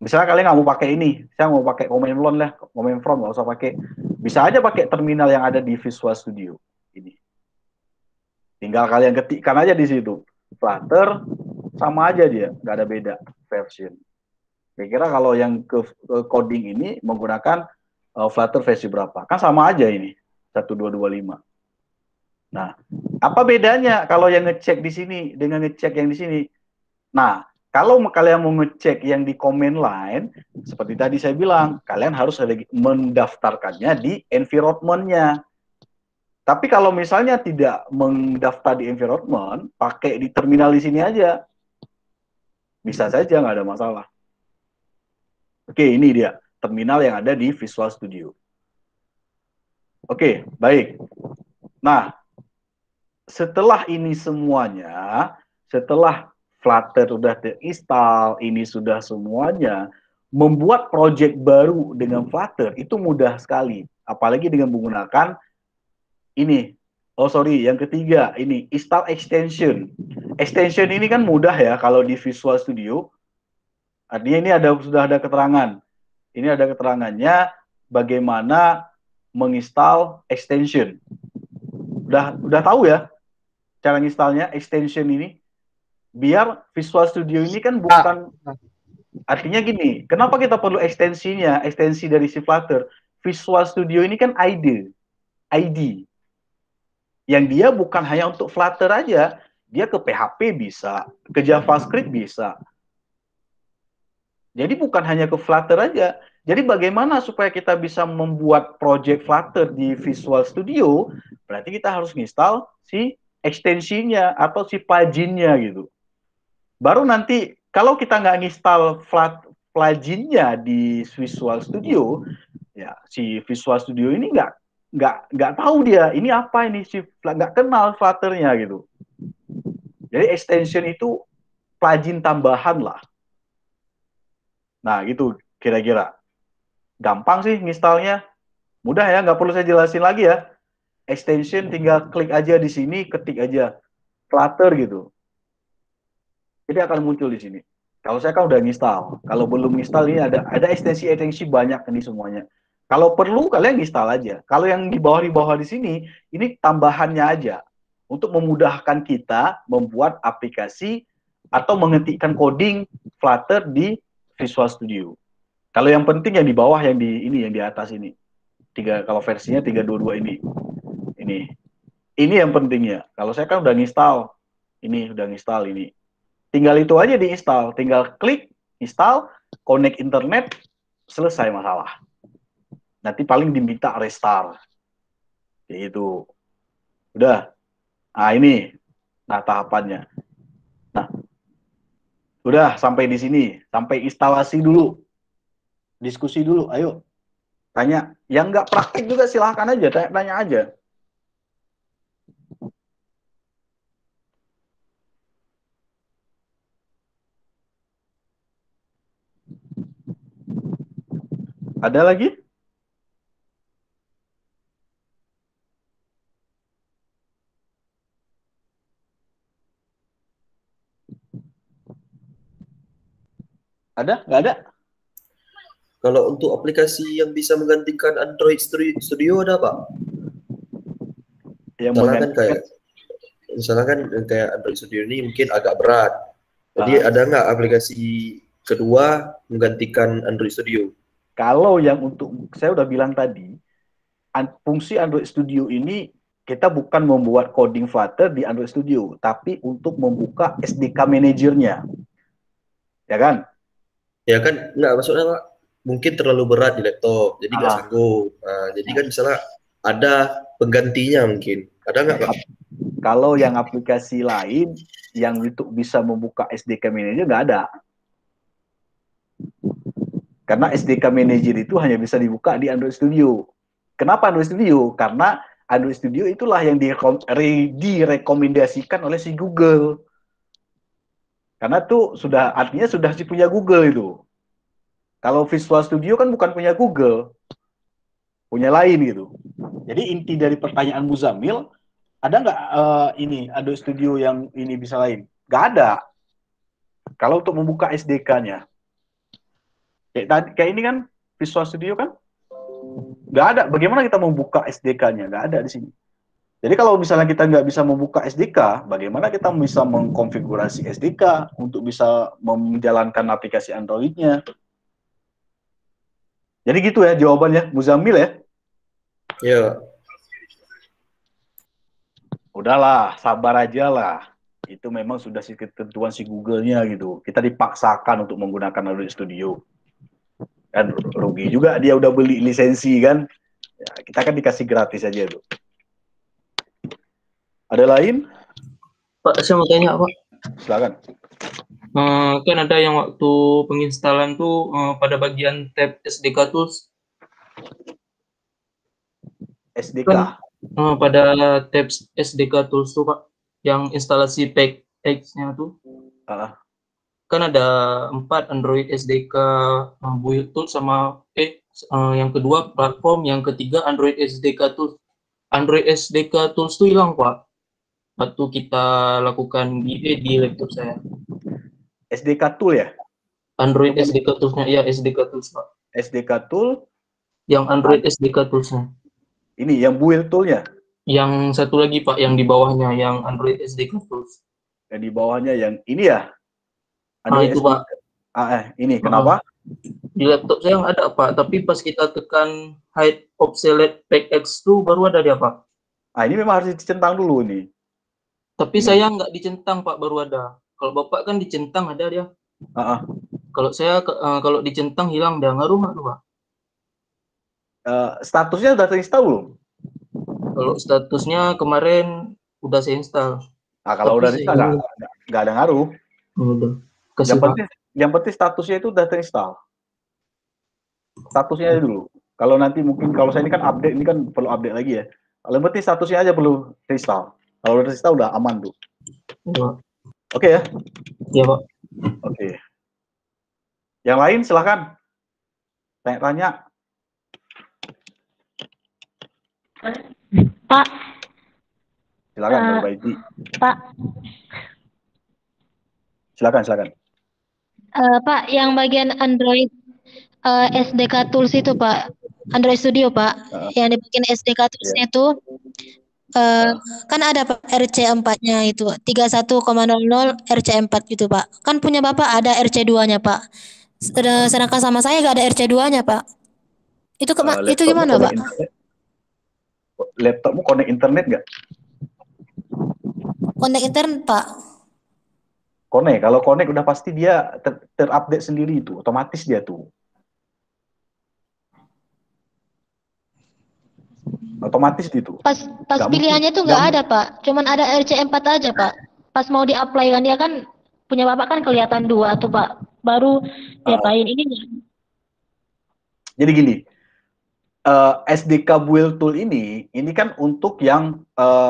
Misalnya kalian nggak mau pakai ini, saya mau pakai command line lah, command from nggak usah pakai. Bisa aja pakai terminal yang ada di Visual Studio ini. Tinggal kalian ketikkan aja di situ. Flutter sama aja dia, nggak ada beda version. Kira-kira kalau yang ke coding ini menggunakan Flutter versi berapa? Kan sama aja ini, 1225. Nah, apa bedanya kalau yang ngecek di sini dengan ngecek yang di sini? Nah, kalau kalian mau ngecek yang di command line, seperti tadi saya bilang, kalian harus mendaftarkannya di environment-nya. Tapi kalau misalnya tidak mendaftar di environment, pakai di terminal di sini aja. Bisa saja, nggak ada masalah. Oke, ini dia terminal yang ada di Visual Studio. Oke, baik. Nah, setelah ini semuanya, setelah Flutter sudah terinstall, ini sudah semuanya, membuat project baru dengan Flutter itu mudah sekali. Apalagi dengan menggunakan ini. Oh sorry, yang ketiga ini install extension. Extension ini kan mudah ya kalau di Visual Studio. Artinya ini sudah ada keterangan. Ini ada keterangannya bagaimana menginstal extension. Udah tahu ya cara installnya extension ini. Biar Visual Studio ini kan bukan artinya gini. Kenapa kita perlu ekstensinya? Ekstensi dari si Flutter. Visual Studio ini kan ID. Yang dia bukan hanya untuk Flutter aja, dia ke PHP bisa, ke JavaScript bisa. Jadi bukan hanya ke Flutter aja. Jadi bagaimana supaya kita bisa membuat project Flutter di Visual Studio? Berarti kita harus install si ekstensinya atau si pluginnya gitu. Baru nanti kalau kita nggak install pluginnya di Visual Studio, ya si Visual Studio ini nggak tahu dia ini apa ini sih, nggak kenal Flutter-nya gitu. Jadi extension itu plugin tambahan lah. Nah gitu kira-kira. Gampang sih installnya, mudah ya, nggak perlu saya jelasin lagi ya. Extension tinggal klik aja di sini, ketik aja Flutter gitu. Jadi akan muncul di sini. Kalau saya kan udah install. Kalau belum install ini ada ekstensi banyak ini semuanya. Kalau perlu kalian install aja. Kalau yang di bawah di sini, ini tambahannya aja untuk memudahkan kita membuat aplikasi atau mengetikkan coding Flutter di Visual Studio. Kalau yang penting yang di bawah, yang di atas ini. Kalau versinya 322 ini. Ini yang pentingnya. Kalau saya kan udah install. Ini udah install ini. Tinggal itu aja diinstal. Tinggal klik install, connect internet, selesai masalah. Nanti paling diminta restart. Itu. Udah. Nah, ini. Nah, tahapannya. Nah. Udah sampai di sini. Sampai instalasi dulu. Diskusi dulu. Ayo. Tanya. Yang nggak praktik juga silahkan aja. Tanya aja. Ada lagi? Ada? Nggak ada? Kalau untuk aplikasi yang bisa menggantikan Android Studio ada apa? Misalnya kan kayak Android Studio ini mungkin agak berat. Jadi ada nggak aplikasi kedua menggantikan Android Studio? Kalau yang saya udah bilang tadi, fungsi Android Studio ini kita bukan membuat coding Flutter di Android Studio, tapi untuk membuka SDK manajernya. Ya kan? Ya kan, nggak maksudnya Pak, mungkin terlalu berat di laptop, jadi nggak sanggup. Nah, jadi kan misalnya ada penggantinya mungkin. Ada nggak Pak? Kalau yang aplikasi lain yang untuk bisa membuka SDK manager nggak ada. Karena SDK Manager itu hanya bisa dibuka di Android Studio. Kenapa Android Studio? Karena Android Studio itulah yang direkomendasikan oleh si Google. Karena tuh artinya sudah punya Google itu. Kalau Visual Studio kan bukan punya Google, punya lain gitu. Jadi inti dari pertanyaan Muzamil, ada nggak ini Android Studio yang ini bisa lain? Nggak ada. Kalau untuk membuka SDK-nya. Kayak ini kan Visual Studio kan nggak ada. Bagaimana kita membuka SDK-nya? Nggak ada di sini. Jadi kalau misalnya kita nggak bisa membuka SDK, bagaimana kita bisa mengkonfigurasi SDK untuk bisa menjalankan aplikasi Android-nya? Jadi gitu ya jawabannya, Muzamil ya? Iya. Udahlah, sabar aja lah. Itu memang sudah ketentuan si Google-nya gitu. Kita dipaksakan untuk menggunakan Android Studio. Kan rugi juga dia udah beli lisensi kan, ya, kita kan dikasih gratis aja tuh. Ada lain? Pak, saya mau tanya, Pak. Silakan. Kan ada yang waktu penginstalan tuh pada bagian tab SDK Tools. SDK. Kan pada tab SDK Tools tuh, Pak, yang instalasi PackX-nya tuh. Kan ada 4, Android SDK Build Tools sama yang kedua platform, yang ketiga Android SDK Tools. Android SDK Tools tuh hilang, Pak, waktu kita lakukan BA di laptop saya. SDK Tool ya? Android SDK Tools-nya, ya SDK Tools, Pak. SDK Tool? Yang Android SDK Tools-nya. Ini yang Build Tool-nya? Yang satu lagi, Pak, yang di bawahnya, yang Android SDK Tools. Yang di bawahnya yang ini ya? Android itu, SDK. Pak. Ini, kenapa? Di laptop saya ada, Pak, tapi pas kita tekan hide obsolete PackX tuh baru ada dia, Pak. Ini memang harus dicentang dulu nih. Tapi saya nggak dicentang, Pak, baru ada. Kalau Bapak kan dicentang ada dia. Kalau saya kalau dicentang hilang dia, ngaruh nggak tuh, Pak? Statusnya udah terinstall belum? Kalau statusnya kemarin udah saya install. Kalau udah terinstall nggak ada ngaruh. Udah. Yang penting statusnya itu udah terinstall. Statusnya aja dulu. Kalau nanti mungkin kalau saya ini kan update, ini kan perlu update lagi ya. Kalau yang penting statusnya aja perlu terinstall. Kalau udah terinstall udah aman tuh. Ya. Oke ya? Iya, Pak. Oke. Yang lain silahkan. Tanya-tanya. Pak. Silakan, Perbaiki. Pak. Silakan. Pak, yang bagian Android SDK Tools itu, Pak. Android Studio, Pak. Yang di bagian SDK Tools-nya itu kan ada Pak RC4-nya itu 31,00 RC4 gitu, Pak. Kan punya Bapak ada RC2-nya, Pak. Sedangkan sama saya nggak ada RC2-nya, Pak. Itu itu gimana, Pak? Laptopmu connect internet nggak? Connect internet, Pak. Connect. Kalau connect udah pasti dia terupdate sendiri itu, otomatis dia tuh. Otomatis gitu. Pas pilihannya tuh nggak ada, Pak. Cuman ada RC4 aja, Pak. Pas mau di-apply kan dia kan punya Bapak kan kelihatan 2 tuh, Pak. Baru diapain ini enggak. Jadi gini, SDK Build Tool ini kan untuk yang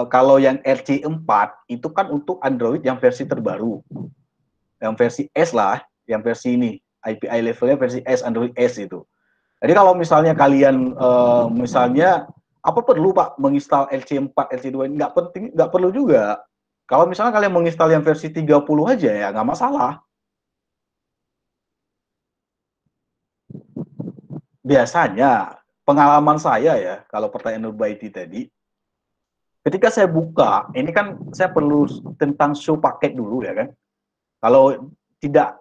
kalau yang RC4 itu kan untuk Android yang versi terbaru. Yang versi S lah, yang versi ini, API levelnya versi S, Android S itu. Jadi kalau misalnya kalian misalnya apa perlu Pak menginstal RC4, RC2 ini nggak penting, nggak perlu juga. Kalau misalnya kalian menginstal yang versi 30 aja ya nggak masalah. Biasanya pengalaman saya ya, kalau pertanyaan Nurbaiti tadi, ketika saya buka, ini kan saya perlu tentang show paket dulu ya kan. Kalau tidak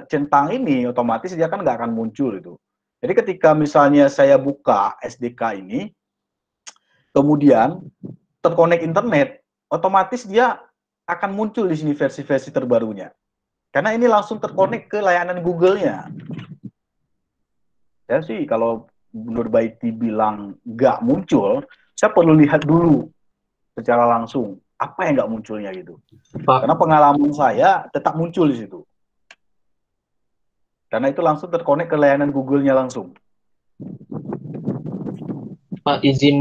centang ini, otomatis dia kan nggak akan muncul itu. Jadi ketika misalnya saya buka SDK ini, kemudian terkonek internet, otomatis dia akan muncul di sini versi-versi terbarunya. Karena ini langsung terkonek ke layanan Google-nya. Ya sih, kalau Nurbaiti bilang nggak muncul, saya perlu lihat dulu secara langsung apa yang nggak munculnya gitu. Pak. Karena pengalaman saya tetap muncul di situ. Karena itu langsung terkonek ke layanan Google-nya langsung. Pak, izin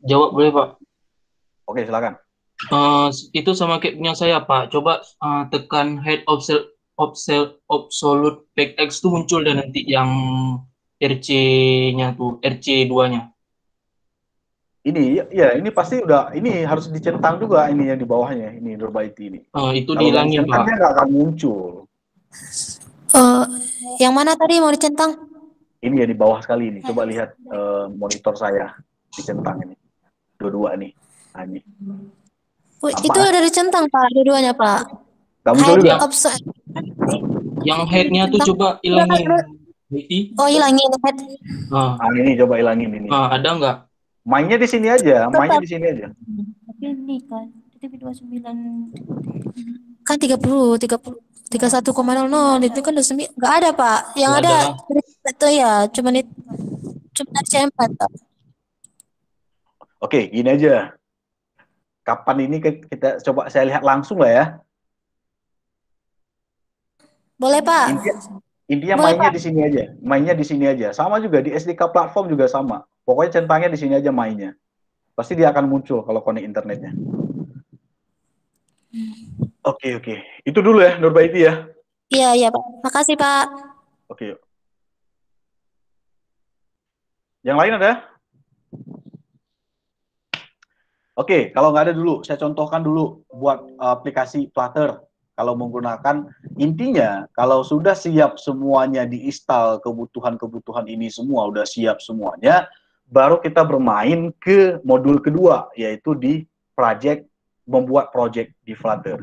jawab boleh, Pak? Oke, silakan. Itu sama kayak punya saya, Pak. Coba tekan hide absolute PackX tuh muncul dan nanti yang RC-nya tuh, RC2-nya. Ini ya, ini pasti udah, ini harus dicentang juga ini yang di bawahnya, ini Nurbaiti ini. Itu dihilangin, Pak. Centangnya nggak akan muncul. Yang mana tadi mau dicentang? Ini ya di bawah sekali ini. Coba lihat monitor saya dicentang ini. Dua-dua nih. Nah, ini. Itu udah dicentang, Pak, dua-duanya, Pak. Gak muncul juga? Yang head-nya tuh coba hilangin. Oh, hilangin head. Ini coba hilangin ini. Ada nggak? Mainnya di sini aja, mainnya di sini aja. Tapi ini kan, itu 29 kan 31,00 itu kan nggak ada, Pak. Yang ada itu ya cuma RC4, Pak. Oke, gini aja. kapan ini kita coba saya lihat langsung lah ya. Boleh, Pak. Intinya Boleh, mainnya Pak. di sini aja. Mainnya di sini aja. Sama juga di SDK platform juga sama. Pokoknya centangnya di sini aja mainnya. Pasti dia akan muncul kalau connect internetnya. Oke. Itu dulu ya, Nurbaiti ya. Iya, Pak. Makasih, Pak. Oke, yuk. Yang lain ada? Oke, kalau nggak ada dulu, saya contohkan dulu buat aplikasi Flutter. Kalau menggunakan, intinya kalau sudah siap semuanya diinstal, kebutuhan-kebutuhan ini semua udah siap semuanya, baru kita bermain ke modul kedua, yaitu di membuat project di Flutter.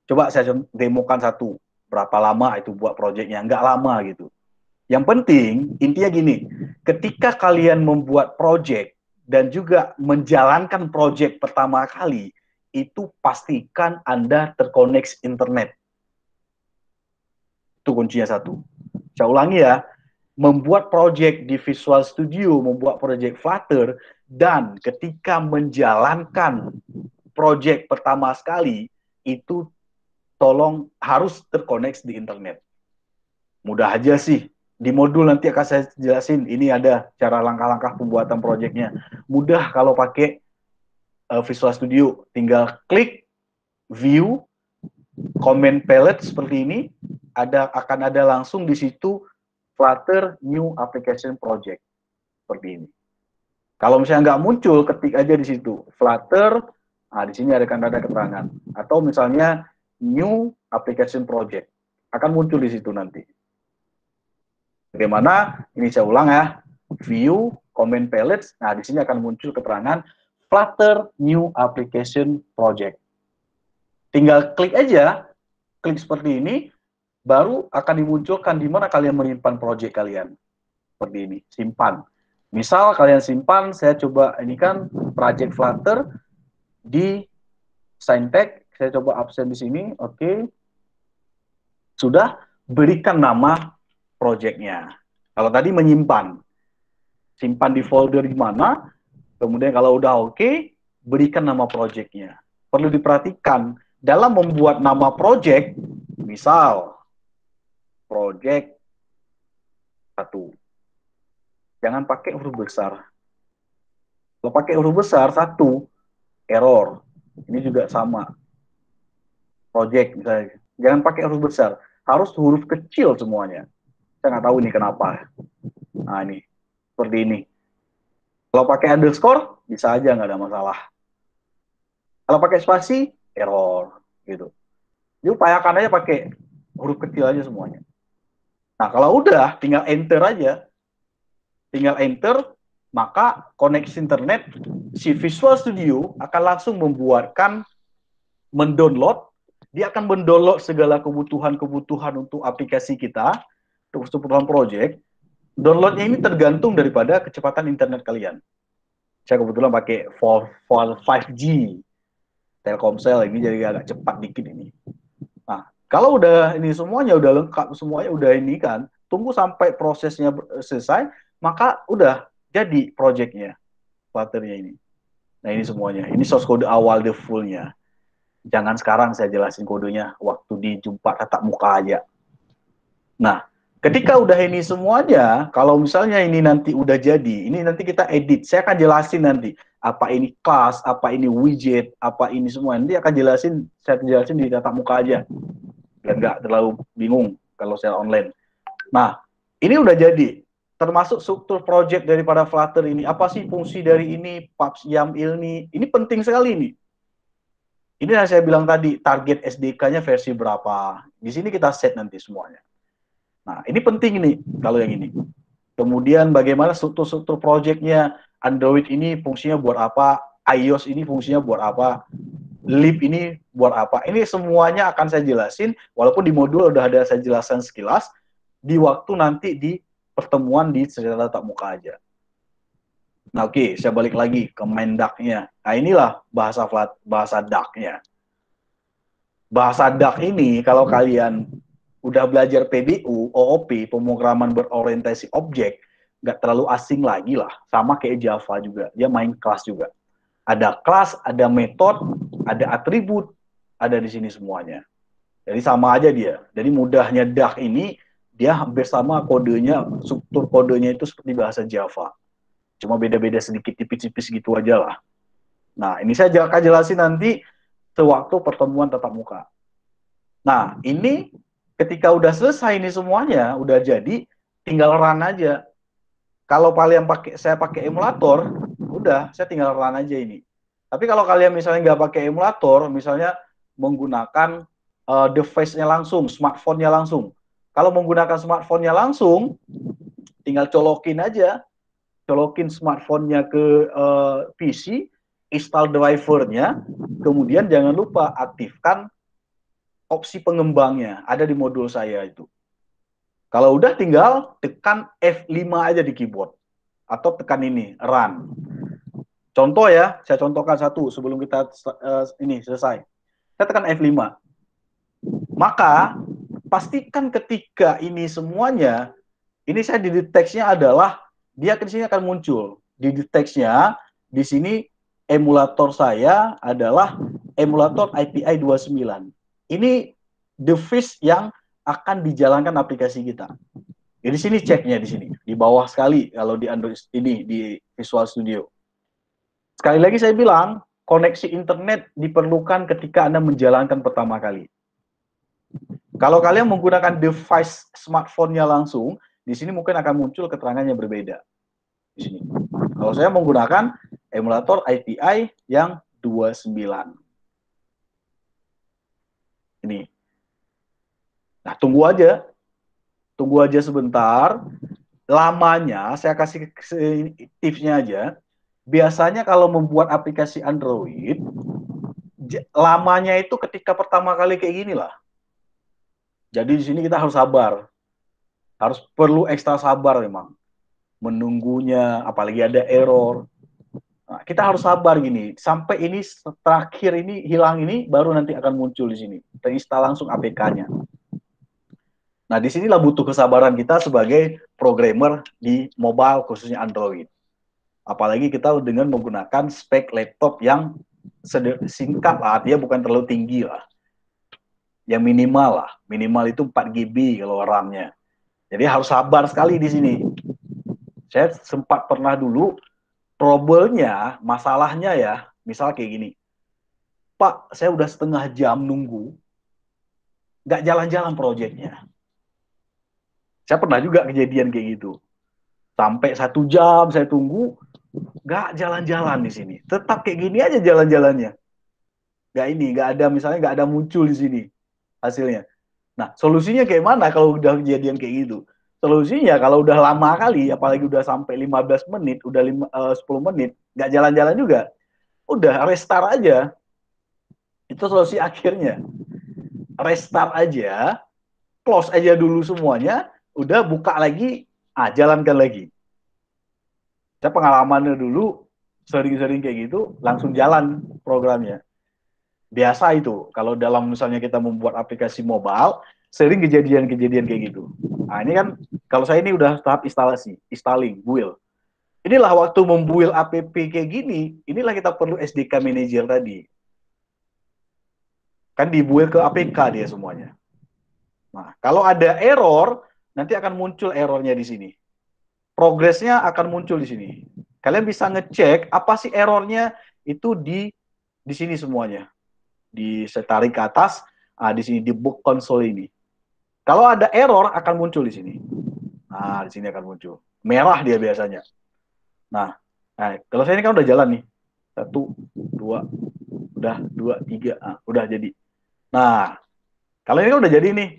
Coba saya demokan satu, berapa lama itu buat projectnya, nggak lama gitu. Yang penting, intinya gini, ketika kalian membuat project dan juga menjalankan project pertama kali, itu pastikan Anda terkoneksi internet. Itu kuncinya satu. Saya ulangi ya, membuat project di Visual Studio, membuat project Flutter, dan ketika menjalankan project pertama sekali, itu tolong harus terkoneksi di internet. Mudah aja sih. Di modul nanti akan saya jelasin, ini ada cara langkah-langkah pembuatan projectnya. Mudah kalau pakai Visual Studio. Tinggal klik, view, comment palette seperti ini, akan ada langsung di situ Flutter New Application Project. Seperti ini. Kalau misalnya nggak muncul, ketik aja di situ. Flutter, nah di sini ada keterangan. Atau misalnya New Application Project. Akan muncul di situ nanti. Bagaimana? Ini saya ulang ya. View, comment palettes. Nah, di sini akan muncul keterangan Flutter New Application Project. Tinggal klik aja, klik seperti ini, baru akan dimunculkan di mana kalian menyimpan project kalian. Seperti ini, simpan. Misal kalian simpan, saya coba ini kan project Flutter di Syntax. Saya coba absen di sini, oke. Sudah, berikan nama projectnya. Kalau tadi menyimpan, simpan di folder di mana, kemudian kalau udah oke, berikan nama projectnya. Perlu diperhatikan, dalam membuat nama project, misal, project 1. Jangan pakai huruf besar. Kalau pakai huruf besar, 1, error. Ini juga sama. Project, misalnya. Jangan pakai huruf besar. Harus huruf kecil semuanya. Saya nggak tahu ini kenapa. Nah, ini. Seperti ini. Kalau pakai underscore, bisa aja nggak ada masalah. Kalau pakai spasi, error. Gitu. Jadi upayakan aja pakai huruf kecil aja semuanya. Nah, kalau udah, tinggal enter aja. Tinggal enter, maka koneksi internet, si Visual Studio akan langsung mendownload, dia akan mendownload segala kebutuhan-kebutuhan untuk aplikasi kita, untuk kebutuhan project. Downloadnya ini tergantung daripada kecepatan internet kalian. Saya kebetulan pakai 5G Telkomsel, ini jadi agak cepat dikit ini. Nah, kalau udah ini semuanya udah lengkap, semuanya udah ini kan, tunggu sampai prosesnya selesai, maka udah jadi projectnya, Flutternya ini. Nah, ini semuanya. Ini source code awal the full-nya. Jangan sekarang saya jelasin kodenya, waktu di jumpa tatap muka aja. Nah, ketika udah ini semuanya, kalau misalnya ini nanti udah jadi, ini nanti kita edit. Saya akan jelasin nanti, apa ini class, apa ini widget, apa ini semua. Nanti akan saya jelasin di tatap muka aja. Biar nggak terlalu bingung kalau saya online. Nah, ini udah jadi. Termasuk struktur project daripada Flutter ini. Apa sih fungsi dari ini, pubs, YAML ini penting sekali ini. Ini yang saya bilang tadi, target SDK-nya versi berapa. Di sini kita set nanti semuanya. Nah, ini penting nih, kalau yang ini. Kemudian bagaimana struktur-struktur project-nya, Android ini fungsinya buat apa, iOS ini fungsinya buat apa, Lib ini buat apa. Ini semuanya akan saya jelasin, walaupun di modul udah ada saya jelaskan sekilas, di waktu nanti di pertemuan di secara tatap muka aja. Nah, oke, saya balik lagi ke main DAC-nya. Nah, inilah bahasa DAC-nya. Bahasa DAC ini, kalau kalian udah belajar PBU, OOP, pemrograman berorientasi objek, nggak terlalu asing lagi lah. Sama kayak Java juga, dia main kelas juga. Ada kelas, ada metode, ada atribut, ada di sini semuanya. Jadi sama aja dia. Jadi mudahnya Dart ini, dia hampir sama kodenya, struktur kodenya itu seperti bahasa Java. Cuma beda-beda sedikit, tipis-tipis gitu aja lah. Nah, ini saya akan jelasin nanti sewaktu pertemuan tatap muka. Nah, ini ketika udah selesai ini semuanya, udah jadi, tinggal run aja. Kalau kalian saya pakai emulator, udah, saya tinggal run aja ini. Tapi kalau kalian misalnya nggak pakai emulator, misalnya menggunakan device-nya langsung, smartphone-nya langsung. Kalau menggunakan smartphone-nya langsung, tinggal colokin aja, colokin smartphone-nya ke PC, install driver-nya, kemudian jangan lupa aktifkan opsi pengembangnya, ada di modul saya itu. Kalau udah tinggal tekan F5 aja di keyboard. Atau tekan ini, run. Contoh ya, saya contohkan satu sebelum kita ini selesai. Saya tekan F5. Maka, pastikan ketika ini semuanya, ini saya di teksnya adalah, dia di sini akan muncul. Di teksnya, di sini emulator saya adalah emulator IPI 29. Ini device yang akan dijalankan aplikasi kita. Di sini ceknya di sini, di bawah sekali kalau di Android ini di Visual Studio. Sekali lagi saya bilang, koneksi internet diperlukan ketika Anda menjalankan pertama kali. Kalau kalian menggunakan device smartphone-nya langsung, di sini mungkin akan muncul keterangannya berbeda. Di sini. Kalau saya menggunakan emulator IPI yang 29. Ini. Nah, tunggu aja sebentar. Lamanya, saya kasih tipsnya aja. Biasanya kalau membuat aplikasi Android, lamanya itu ketika pertama kali kayak gini lah. Jadi di sini kita harus sabar. Perlu ekstra sabar memang. Menunggunya, apalagi ada error. Nah, kita harus sabar gini. Sampai ini terakhir ini hilang ini, baru nanti akan muncul di sini. Terinstall langsung APK-nya. Nah, disinilah butuh kesabaran kita sebagai programmer di mobile, khususnya Android. Apalagi kita dengan menggunakan spek laptop yang singkat lah, artinya bukan terlalu tinggi lah. Yang minimal lah, minimal itu 4 GB kalau RAM-nya. Jadi harus sabar sekali di sini. Saya sempat pernah dulu, trouble-nya, masalahnya ya, misal kayak gini. Pak, saya udah setengah jam nunggu, nggak jalan-jalan proyeknya. Saya pernah juga kejadian kayak gitu. Sampai 1 jam saya tunggu, nggak jalan-jalan di sini. Tetap kayak gini aja jalan-jalannya. Nggak ada, misalnya nggak ada muncul di sini hasilnya. Nah, solusinya kayak mana kalau udah kejadian kayak gitu? Solusinya kalau udah lama kali, apalagi udah sampai 15 menit, udah 10 menit, nggak jalan-jalan juga. Udah, restart aja. Itu solusi akhirnya. Restart aja, close aja dulu semuanya, udah buka lagi, jalankan lagi. Saya pengalamannya dulu, sering-sering kayak gitu, langsung jalan programnya. Biasa itu, kalau dalam misalnya kita membuat aplikasi mobile, sering kejadian-kejadian kayak gitu. Nah, ini kan, kalau saya ini udah tahap installing, build. Inilah waktu membuild app kayak gini, inilah kita perlu SDK Manager tadi. Kan dibuild ke APK dia semuanya. Nah, kalau ada error, nanti akan muncul errornya di sini. Progresnya akan muncul di sini. Kalian bisa ngecek apa sih errornya itu di sini semuanya. Saya tarik ke atas, di sini di book console ini. Kalau ada error akan muncul di sini. Nah, di sini akan muncul. Merah dia biasanya. Nah, kalau saya ini kan udah jalan nih. 1, 2, udah 2, 3, udah jadi. Nah, kalau ini kan udah jadi nih.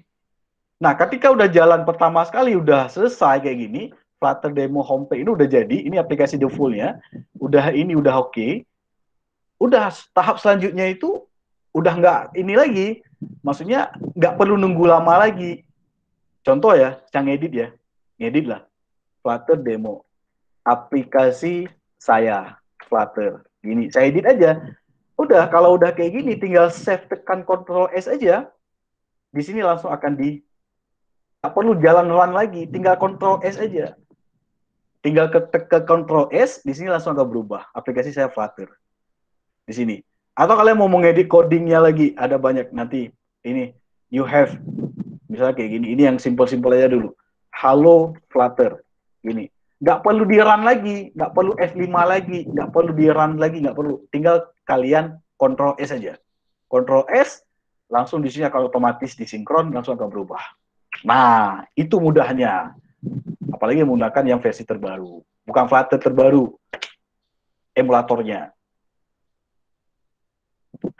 Nah, ketika udah jalan pertama sekali, udah selesai kayak gini, Flutter Demo Homepage ini udah jadi, ini aplikasi default-nya, udah oke. Udah tahap selanjutnya itu udah nggak ini lagi, maksudnya nggak perlu nunggu lama lagi. Contoh ya, saya ngedit lah, Flutter Demo, aplikasi saya, Flutter, gini, saya edit aja. Udah, kalau udah kayak gini, tinggal save, tekan Ctrl S aja, di sini langsung akan nggak perlu jalan run lagi, tinggal Ctrl S aja. Tinggal ke Ctrl S, di sini langsung akan berubah. Aplikasi saya Flutter. di sini. Atau kalian mau mengedit codingnya lagi, ada banyak nanti. Ini you have, misalnya kayak gini. Ini yang simple-simple aja dulu. Halo Flutter, gini. Nggak perlu di run lagi, nggak perlu F5 lagi, nggak perlu di run lagi, nggak perlu. Tinggal kalian Ctrl S aja. Ctrl S, langsung di sini akan otomatis disinkron, langsung akan berubah. Nah, itu mudahnya. Apalagi menggunakan yang versi terbaru. Bukan Flutter terbaru, emulatornya.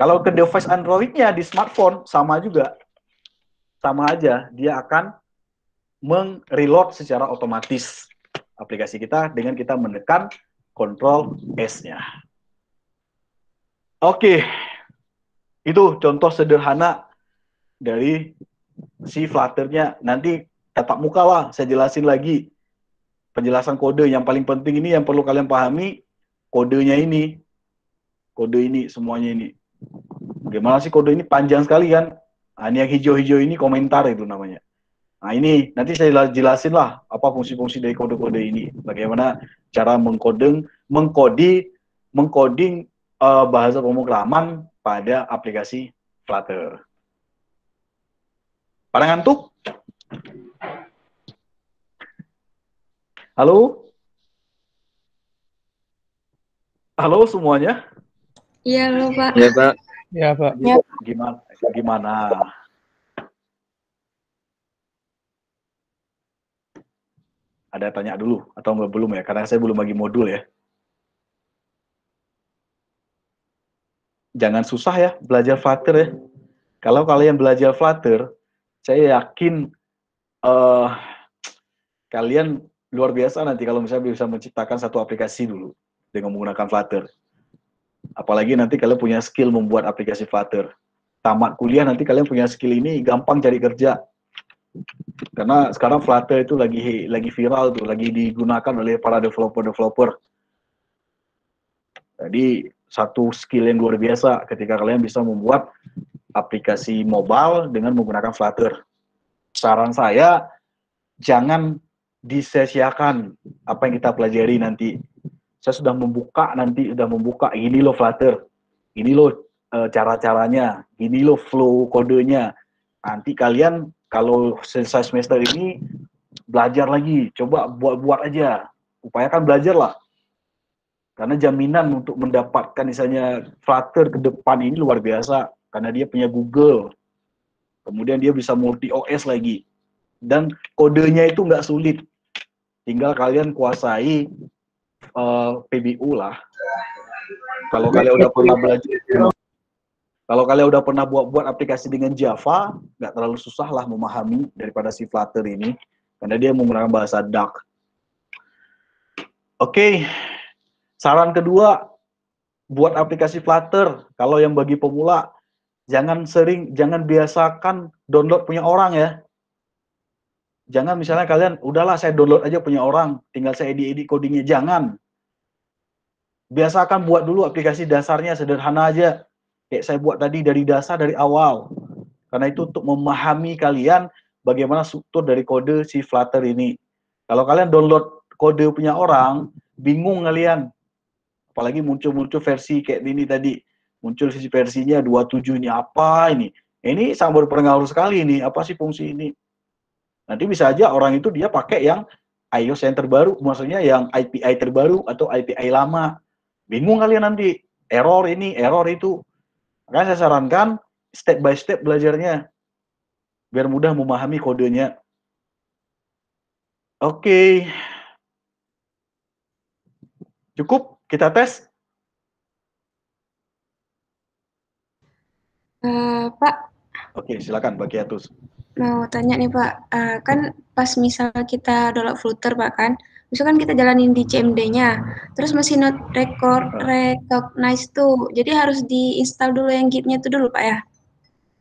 Kalau ke device Android-nya di smartphone, sama juga. Sama aja, dia akan meng-reload secara otomatis aplikasi kita dengan kita menekan Ctrl S-nya. Oke, itu contoh sederhana dari si Flutter-nya. Nanti tatap muka lah, saya jelasin lagi. Penjelasan kode yang paling penting ini yang perlu kalian pahami, kodenya ini. Kode ini, semuanya ini. Gimana sih kode ini? Panjang sekali kan? Nah, ini yang hijau-hijau ini komentar itu namanya. Nah ini, nanti saya jelasin lah apa fungsi-fungsi dari kode-kode ini. Bagaimana cara mengcoding bahasa pemrograman pada aplikasi Flutter. Pada ngantuk? Halo? Halo semuanya? Iya, halo Pak. Iya, Pak. Ya, Pak. Gimana? Ada tanya dulu atau enggak belum ya? Karena saya belum bagi modul ya. Jangan susah ya belajar Flutter ya. Kalau kalian belajar Flutter, saya yakin kalian luar biasa nanti kalau misalnya bisa menciptakan satu aplikasi dulu dengan menggunakan Flutter. Apalagi nanti kalian punya skill membuat aplikasi Flutter. Tamat kuliah nanti kalian punya skill ini gampang cari kerja. Karena sekarang Flutter itu lagi viral tuh, lagi digunakan oleh para developer. Jadi satu skill yang luar biasa ketika kalian bisa membuat aplikasi mobile dengan menggunakan Flutter. Saran saya, jangan disia-siakan apa yang kita pelajari nanti. Saya sudah membuka ini loh Flutter, ini loh cara-caranya, ini loh flow kodenya. Nanti kalian kalau selesai semester ini belajar lagi, coba buat aja, upayakan belajar lah. Karena jaminan untuk mendapatkan misalnya Flutter ke depan ini luar biasa, karena dia punya Google, kemudian dia bisa multi OS lagi, dan kodenya itu nggak sulit, tinggal kalian kuasai PBU lah. Kalau kalian udah pernah belajar, kalau kalian udah pernah buat aplikasi dengan Java, nggak terlalu susah lah memahami daripada si Flutter ini, karena dia menggunakan bahasa Dart. Oke, saran kedua, buat aplikasi Flutter. Kalau yang bagi pemula, jangan biasakan download punya orang ya. Jangan misalnya kalian, udahlah saya download aja punya orang, tinggal saya edit codingnya. Jangan. Biasakan buat dulu aplikasi dasarnya, sederhana aja. Kayak saya buat tadi dari dasar, dari awal. Karena itu untuk memahami kalian bagaimana struktur dari kode si Flutter ini. Kalau kalian download kode punya orang, bingung kalian. Apalagi muncul versi kayak ini tadi. Muncul versinya 27 ini apa ini? Ini sangat berpengaruh sekali ini. Apa sih fungsi ini? Nanti bisa aja orang itu dia pakai yang iOS yang terbaru, maksudnya yang API terbaru atau API lama. Bingung kalian nanti. Error ini, error itu. Makanya saya sarankan step by step belajarnya. Biar mudah memahami kodenya. Oke. Cukup? Kita tes? Pak. Oke, silakan Pak Kiatus. Mau tanya nih Pak, kan pas misal kita download Flutter Pak kan, misalkan kita jalanin di CMD-nya, terus masih not recognize tuh, jadi harus diinstal dulu yang Git-nya tuh dulu Pak ya?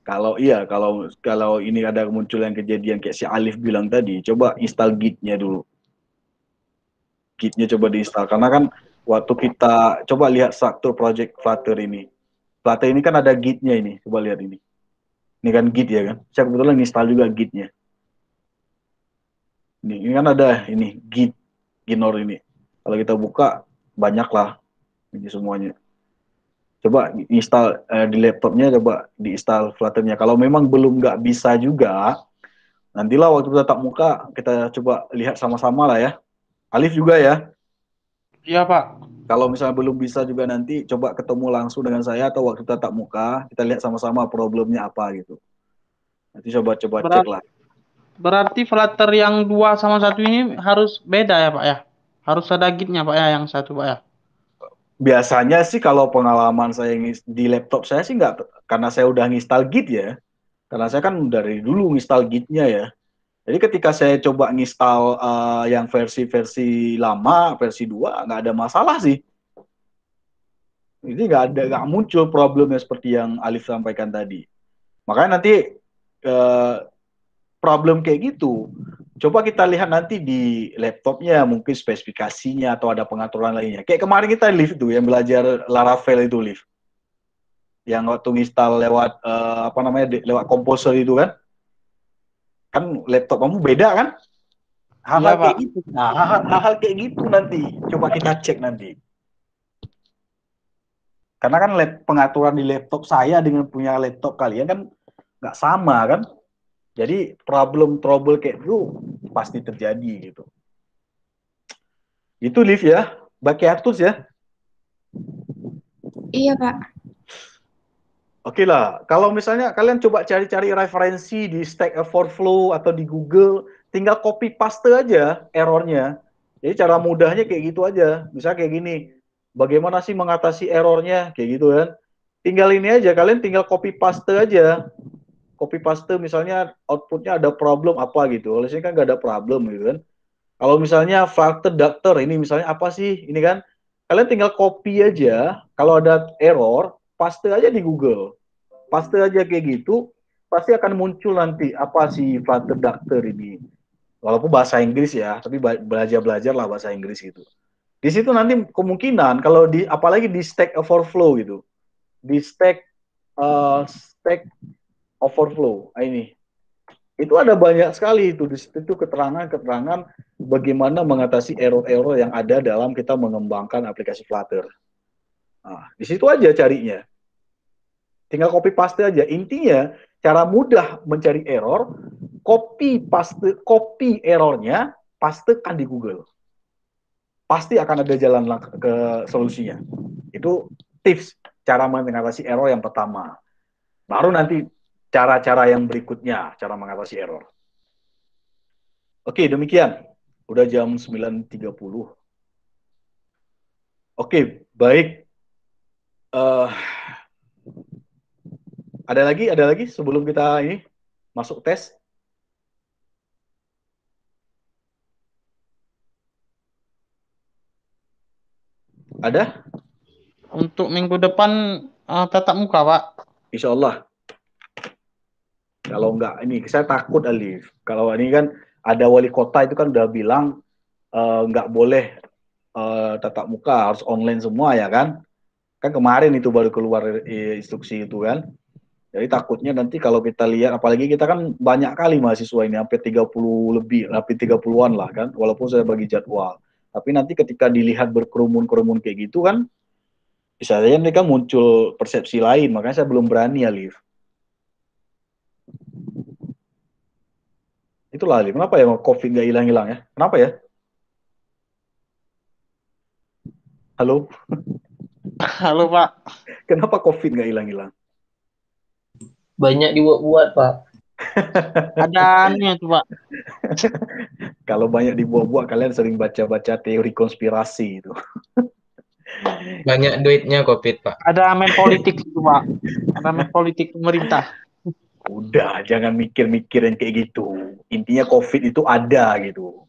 Kalau ini ada muncul yang kejadian kayak si Alif bilang tadi, coba install Git-nya dulu. Git-nya coba diinstal, karena kan waktu kita coba lihat struktur project Flutter ini. Flutter ini kan ada Git-nya ini, coba lihat ini. Ini kan Git ya kan. Saya kebetulan install juga Git-nya. Ini kan ada ini Git, Ginor ini. Kalau kita buka banyak lah ini semuanya. Coba install di laptopnya, coba diinstal Flutter-nya. Kalau memang belum nggak bisa juga, nantilah waktu tatap muka kita coba lihat sama-sama lah ya. Alif juga ya. Iya, Pak. Kalau misalnya belum bisa juga nanti coba ketemu langsung dengan saya atau waktu tatap muka, kita lihat sama-sama problemnya apa gitu. Nanti coba-coba cek lah. Berarti Flutter yang 2 sama 1 ini harus beda ya, Pak ya? Harus ada Git-nya, Pak ya, yang satu, Pak ya? Biasanya sih kalau pengalaman saya di laptop saya sih nggak, karena saya udah nginstal Git ya. Karena saya kan dari dulu nginstal Git-nya ya. Jadi ketika saya coba nginstal yang versi lama, versi 2, nggak ada masalah sih. Ini nggak muncul problemnya seperti yang Alif sampaikan tadi. Makanya nanti problem kayak gitu, coba kita lihat nanti di laptopnya, mungkin spesifikasinya atau ada pengaturan lainnya. Kayak kemarin kita live itu yang belajar Laravel itu live, yang waktu install lewat lewat Composer itu kan laptop kamu beda kan, hal-hal kayak gitu. Nah, hal-hal kayak gitu nanti coba kita cek nanti. Karena kan pengaturan di laptop saya dengan punya laptop kalian kan nggak sama kan. Jadi trouble kayak itu pasti terjadi gitu. Itu Liv ya, pakai Artus ya. Iya, Pak. Oke lah, kalau misalnya kalian coba cari-cari referensi di Stack Overflow atau di Google, tinggal copy paste aja errornya. Jadi cara mudahnya kayak gitu aja. Misalnya kayak gini, bagaimana sih mengatasi errornya kayak gitu kan? Tinggal ini aja, kalian tinggal copy paste aja. Copy paste misalnya outputnya ada problem apa gitu. Kalau sini kan nggak ada problem gitu kan. Kalau misalnya Flutter Doctor ini misalnya apa sih ini kan, kalian tinggal copy aja. Kalau ada error, paste aja di Google. Paste aja kayak gitu, pasti akan muncul nanti apa sih Flutter Doctor ini. Walaupun bahasa Inggris ya, tapi belajar lah bahasa Inggris gitu. Di situ nanti kemungkinan kalau apalagi di Stack Overflow gitu. Di Stack Overflow ini itu ada banyak sekali itu di situ keterangan bagaimana mengatasi error-error yang ada dalam kita mengembangkan aplikasi Flutter. Nah, di situ aja carinya, tinggal copy paste aja. Intinya cara mudah mencari error, copy errornya, pastekan di Google, pasti akan ada jalan ke solusinya. Itu tips cara mengatasi error yang pertama. Baru nanti cara-cara yang berikutnya, cara mengatasi error. Oke, demikian. Udah jam 9.30. Oke, baik. Ada lagi sebelum kita ini masuk tes? Ada? Untuk minggu depan tatap muka, Pak. Insya Allah. Kalau enggak, ini saya takut Alif. Kalau ini kan ada wali kota itu kan udah bilang nggak boleh tatap muka, harus online semua ya kan? Kan kemarin itu baru keluar instruksi itu kan. Jadi takutnya nanti kalau kita lihat, apalagi kita kan banyak kali mahasiswa ini, hampir 30 lebih, hampir 30-an lah kan, walaupun saya bagi jadwal. Tapi nanti ketika dilihat berkerumun-kerumun kayak gitu kan, bisa saja mereka muncul persepsi lain, makanya saya belum berani Alif. Itulah Alif, kenapa ya COVID nggak hilang-hilang ya? Kenapa ya? Halo? Halo, Pak. Kenapa COVID nggak hilang-hilang? Banyak dibuat-buat, Pak. Ada nih tuh, Pak. Kalau banyak dibuat-buat, kalian sering baca-baca teori konspirasi itu. Banyak duitnya COVID, Pak. Ada main politik itu, Pak. Ada main politik pemerintah. Udah, jangan mikir-mikir yang kayak gitu. Intinya COVID itu ada gitu.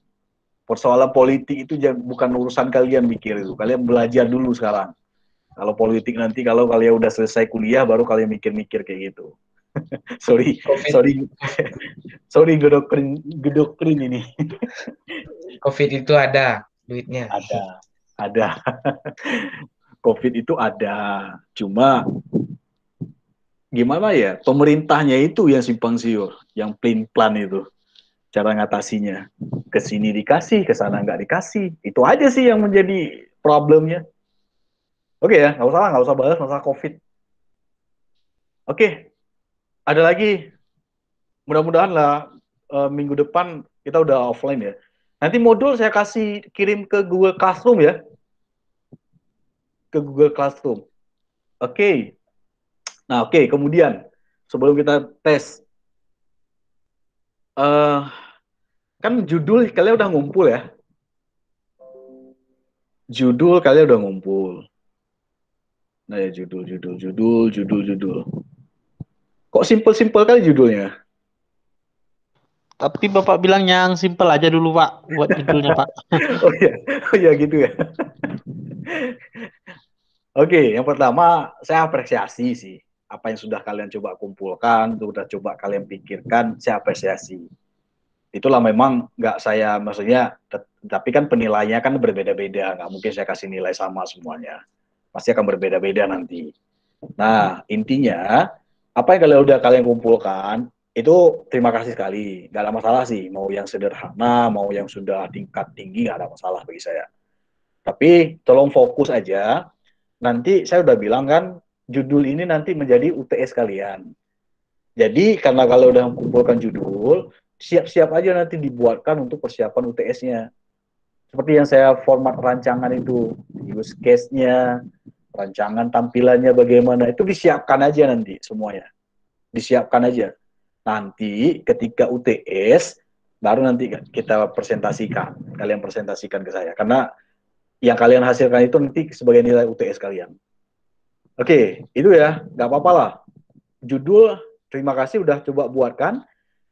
Persoalan politik itu bukan urusan kalian mikir itu. Kalian belajar dulu sekarang. Kalau politik nanti, kalau kalian udah selesai kuliah, baru kalian mikir-mikir kayak gitu. sorry gedokrin ini. COVID itu ada duitnya. Ada. COVID itu ada. Cuma gimana ya, pemerintahnya itu yang simpang siur, yang plan itu. Cara ngatasinya. Kesini dikasih, kesana nggak dikasih. Itu aja sih yang menjadi problemnya. Oke ya, nggak usah bahas masalah COVID. Oke, ada lagi. Mudah-mudahan lah minggu depan kita udah offline ya. Nanti modul saya kasih kirim ke Google Classroom ya. Ke Google Classroom. Oke. Nah, oke. Kemudian sebelum kita tes, kan judul kalian udah ngumpul ya. Judul kalian udah ngumpul. Nah ya judul. Kok simpel-simpel kali judulnya? Tapi Bapak bilang yang simple aja dulu, Pak, buat judulnya, Pak. Oh iya gitu ya. Oke, yang pertama saya apresiasi sih apa yang sudah kalian coba kumpulkan, sudah coba kalian pikirkan, saya apresiasi. Itulah memang nggak saya maksudnya, tapi kan penilaiannya kan berbeda-beda, nggak mungkin saya kasih nilai sama semuanya, pasti akan berbeda-beda nanti. Nah intinya apa yang kalian kumpulkan itu terima kasih sekali, nggak ada masalah sih, mau yang sederhana, mau yang sudah tingkat tinggi nggak ada masalah bagi saya. Tapi tolong fokus aja. Nanti saya udah bilang kan, judul ini nanti menjadi UTS kalian. Jadi karena kalau udah mengumpulkan judul, siap-siap aja nanti dibuatkan untuk persiapan UTS-nya. Seperti yang saya format rancangan itu, use case-nya, rancangan tampilannya bagaimana, itu disiapkan aja nanti semuanya. Disiapkan aja. Nanti ketika UTS, baru nanti kita presentasikan. Kalian presentasikan ke saya. Karena yang kalian hasilkan itu nanti sebagai nilai UTS kalian. Oke, itu ya, nggak apa-apa lah. Judul, terima kasih udah coba buatkan.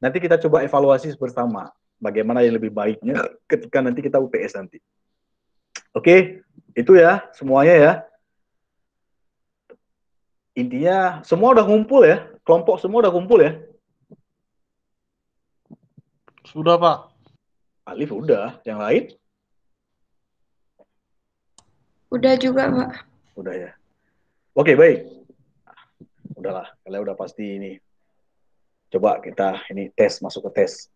Nanti kita coba evaluasi bersama. Bagaimana yang lebih baiknya ketika nanti kita UTS nanti. Oke, itu ya, semuanya ya. Intinya, semua udah ngumpul ya. Kelompok semua udah kumpul ya. Sudah, Pak. Alif udah, yang lain? Udah juga, Pak. Udah ya. Oke, baik. Udahlah, kalian udah pasti ini. Coba kita ini tes, masuk ke tes.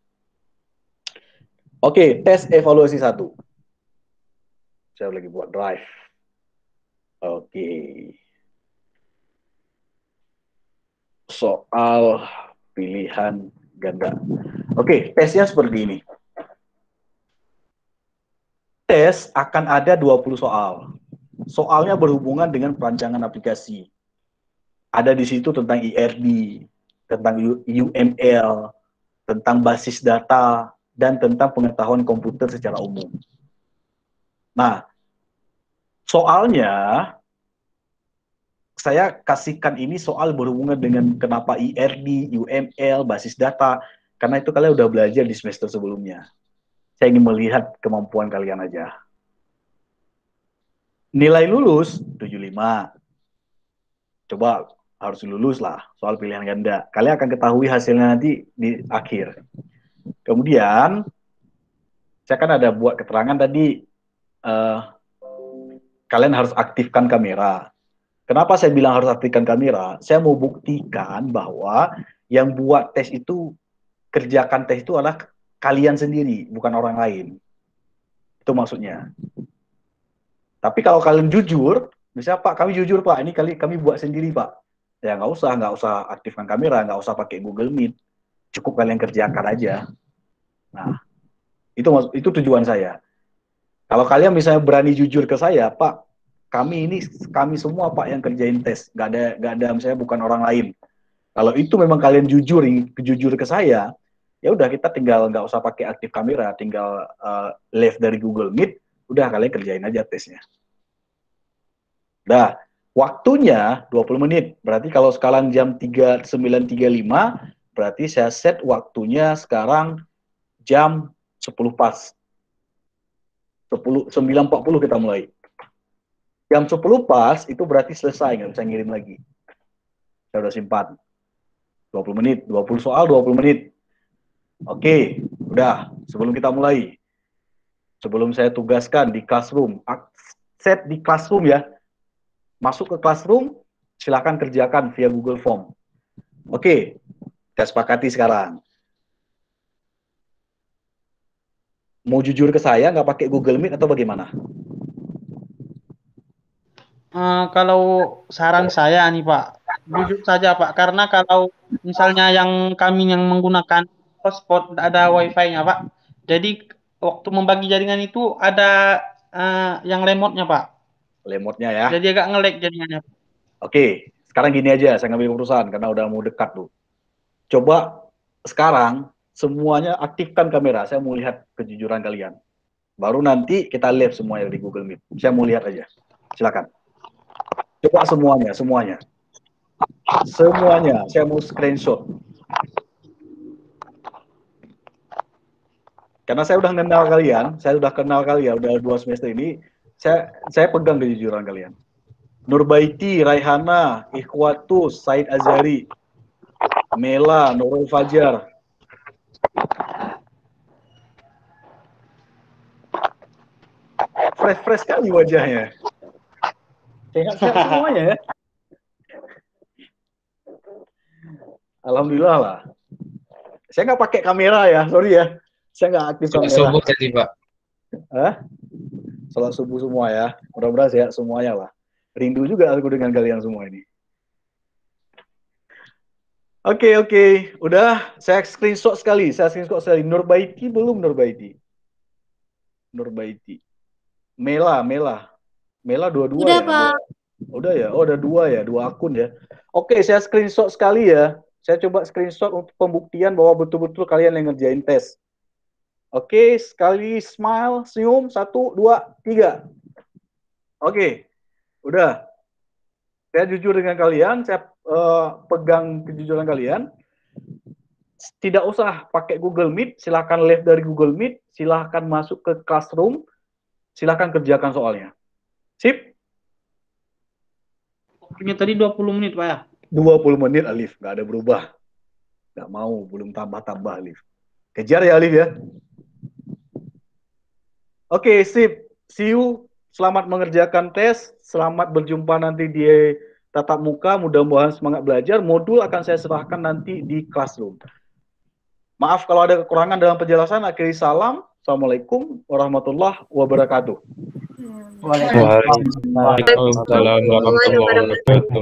Oke, tes evaluasi 1. Saya lagi buat drive. Oke. Soal pilihan ganda. Oke, tesnya seperti ini. Tes akan ada 20 soal. Soalnya berhubungan dengan perancangan aplikasi. Ada di situ tentang IRD, tentang UML, tentang basis data, dan tentang pengetahuan komputer secara umum. Nah, soalnya saya kasihkan ini soal berhubungan dengan kenapa IRD, UML, basis data, karena itu kalian udah belajar di semester sebelumnya. Saya ingin melihat kemampuan kalian aja. Nilai lulus 75. Coba harus lulus lah soal pilihan ganda. Kalian akan ketahui hasilnya nanti di akhir. Kemudian saya kan ada buat keterangan tadi, kalian harus aktifkan kamera. Kenapa saya bilang harus aktifkan kamera? Saya mau buktikan bahwa yang buat tes itu, kerjakan tes itu adalah kalian sendiri, bukan orang lain. Itu maksudnya. Tapi kalau kalian jujur, misalnya Pak, kami jujur Pak, ini kami buat sendiri Pak. Ya nggak usah aktifkan kamera, nggak usah pakai Google Meet. Cukup kalian kerjakan aja. Nah, itu tujuan saya. Kalau kalian misalnya berani jujur ke saya, Pak, kami semua Pak yang kerjain tes, nggak ada misalnya bukan orang lain. Kalau itu memang kalian jujur ke saya, ya udah kita tinggal nggak usah pakai aktif kamera, tinggal live dari Google Meet, udah kalian kerjain aja tesnya. Nah, waktunya 20 menit. Berarti kalau sekarang jam 9.35, berarti saya set waktunya sekarang jam 10 pas. 9.40 kita mulai. Jam 10 pas, itu berarti selesai, nggak bisa ngirim lagi. Saya udah simpan. 20 menit, 20 soal, 20 menit. Oke, udah. Sebelum kita mulai. Sebelum saya tugaskan di Classroom. Set di Classroom ya. Masuk ke Classroom, silakan kerjakan via Google Form. Oke, kita sepakati sekarang. Mau jujur ke saya, nggak pakai Google Meet atau bagaimana? Kalau saran saya nih Pak, jujur saja Pak, karena kalau misalnya yang kami yang menggunakan hotspot ada wifi-nya Pak, jadi waktu membagi jaringan itu ada yang remote-nya Pak. Remote-nya ya. Jadi agak nge-lag jaringannya. Oke, sekarang gini aja, saya ngambil keputusan karena udah mau dekat tuh. Coba sekarang semuanya aktifkan kamera, saya mau lihat kejujuran kalian. Baru nanti kita live semuanya di Google Meet. Saya mau lihat aja. Silakan. Coba semuanya. Semuanya, saya mau screenshot. Karena saya udah kenal kalian, udah 2 semester ini, saya pegang kejujuran kalian. Nurbaiti, Raihana, Ikhwatus, Said Azhari, Mela, Nurul Fajar. Fresh kali wajahnya. Sehat-sehat semuanya ya. Alhamdulillah lah. Saya nggak pakai kamera ya, sorry ya. Saya nggak aktif kamera. Subuh tadi Pak. Salat subuh semua ya. Mudah-mudahan sehat semuanya lah. Rindu juga aku dengan kalian semua ini. Oke. Udah, saya screenshot sekali. Nurbaiti belum Nurbaiti. Mela dua-dua Udah, ya. Pak. Udah ya. Oh, ada 2 ya, 2 akun ya. Oke, saya screenshot sekali ya. Saya coba screenshot untuk pembuktian bahwa betul-betul kalian yang ngerjain tes. Oke, sekali smile, senyum, 1, 2, 3. Oke, udah. Saya jujur dengan kalian, saya pegang kejujuran kalian. Tidak usah pakai Google Meet, silahkan live dari Google Meet, silahkan masuk ke classroom, silahkan kerjakan soalnya. Sip? Waktunya tadi 20 menit Pak ya? 20 menit Alif, nggak ada berubah. Nggak mau, belum tambah-tambah Alif. Kejar ya Alif ya. Oke, sip. See you. Selamat mengerjakan tes. Selamat berjumpa nanti di tatap muka. Mudah-mudahan semangat belajar. Modul akan saya serahkan nanti di classroom. Maaf kalau ada kekurangan dalam penjelasan. Akhiri salam. Assalamualaikum warahmatullahi wabarakatuh. Waalaikumsalam warahmatullahi wabarakatuh.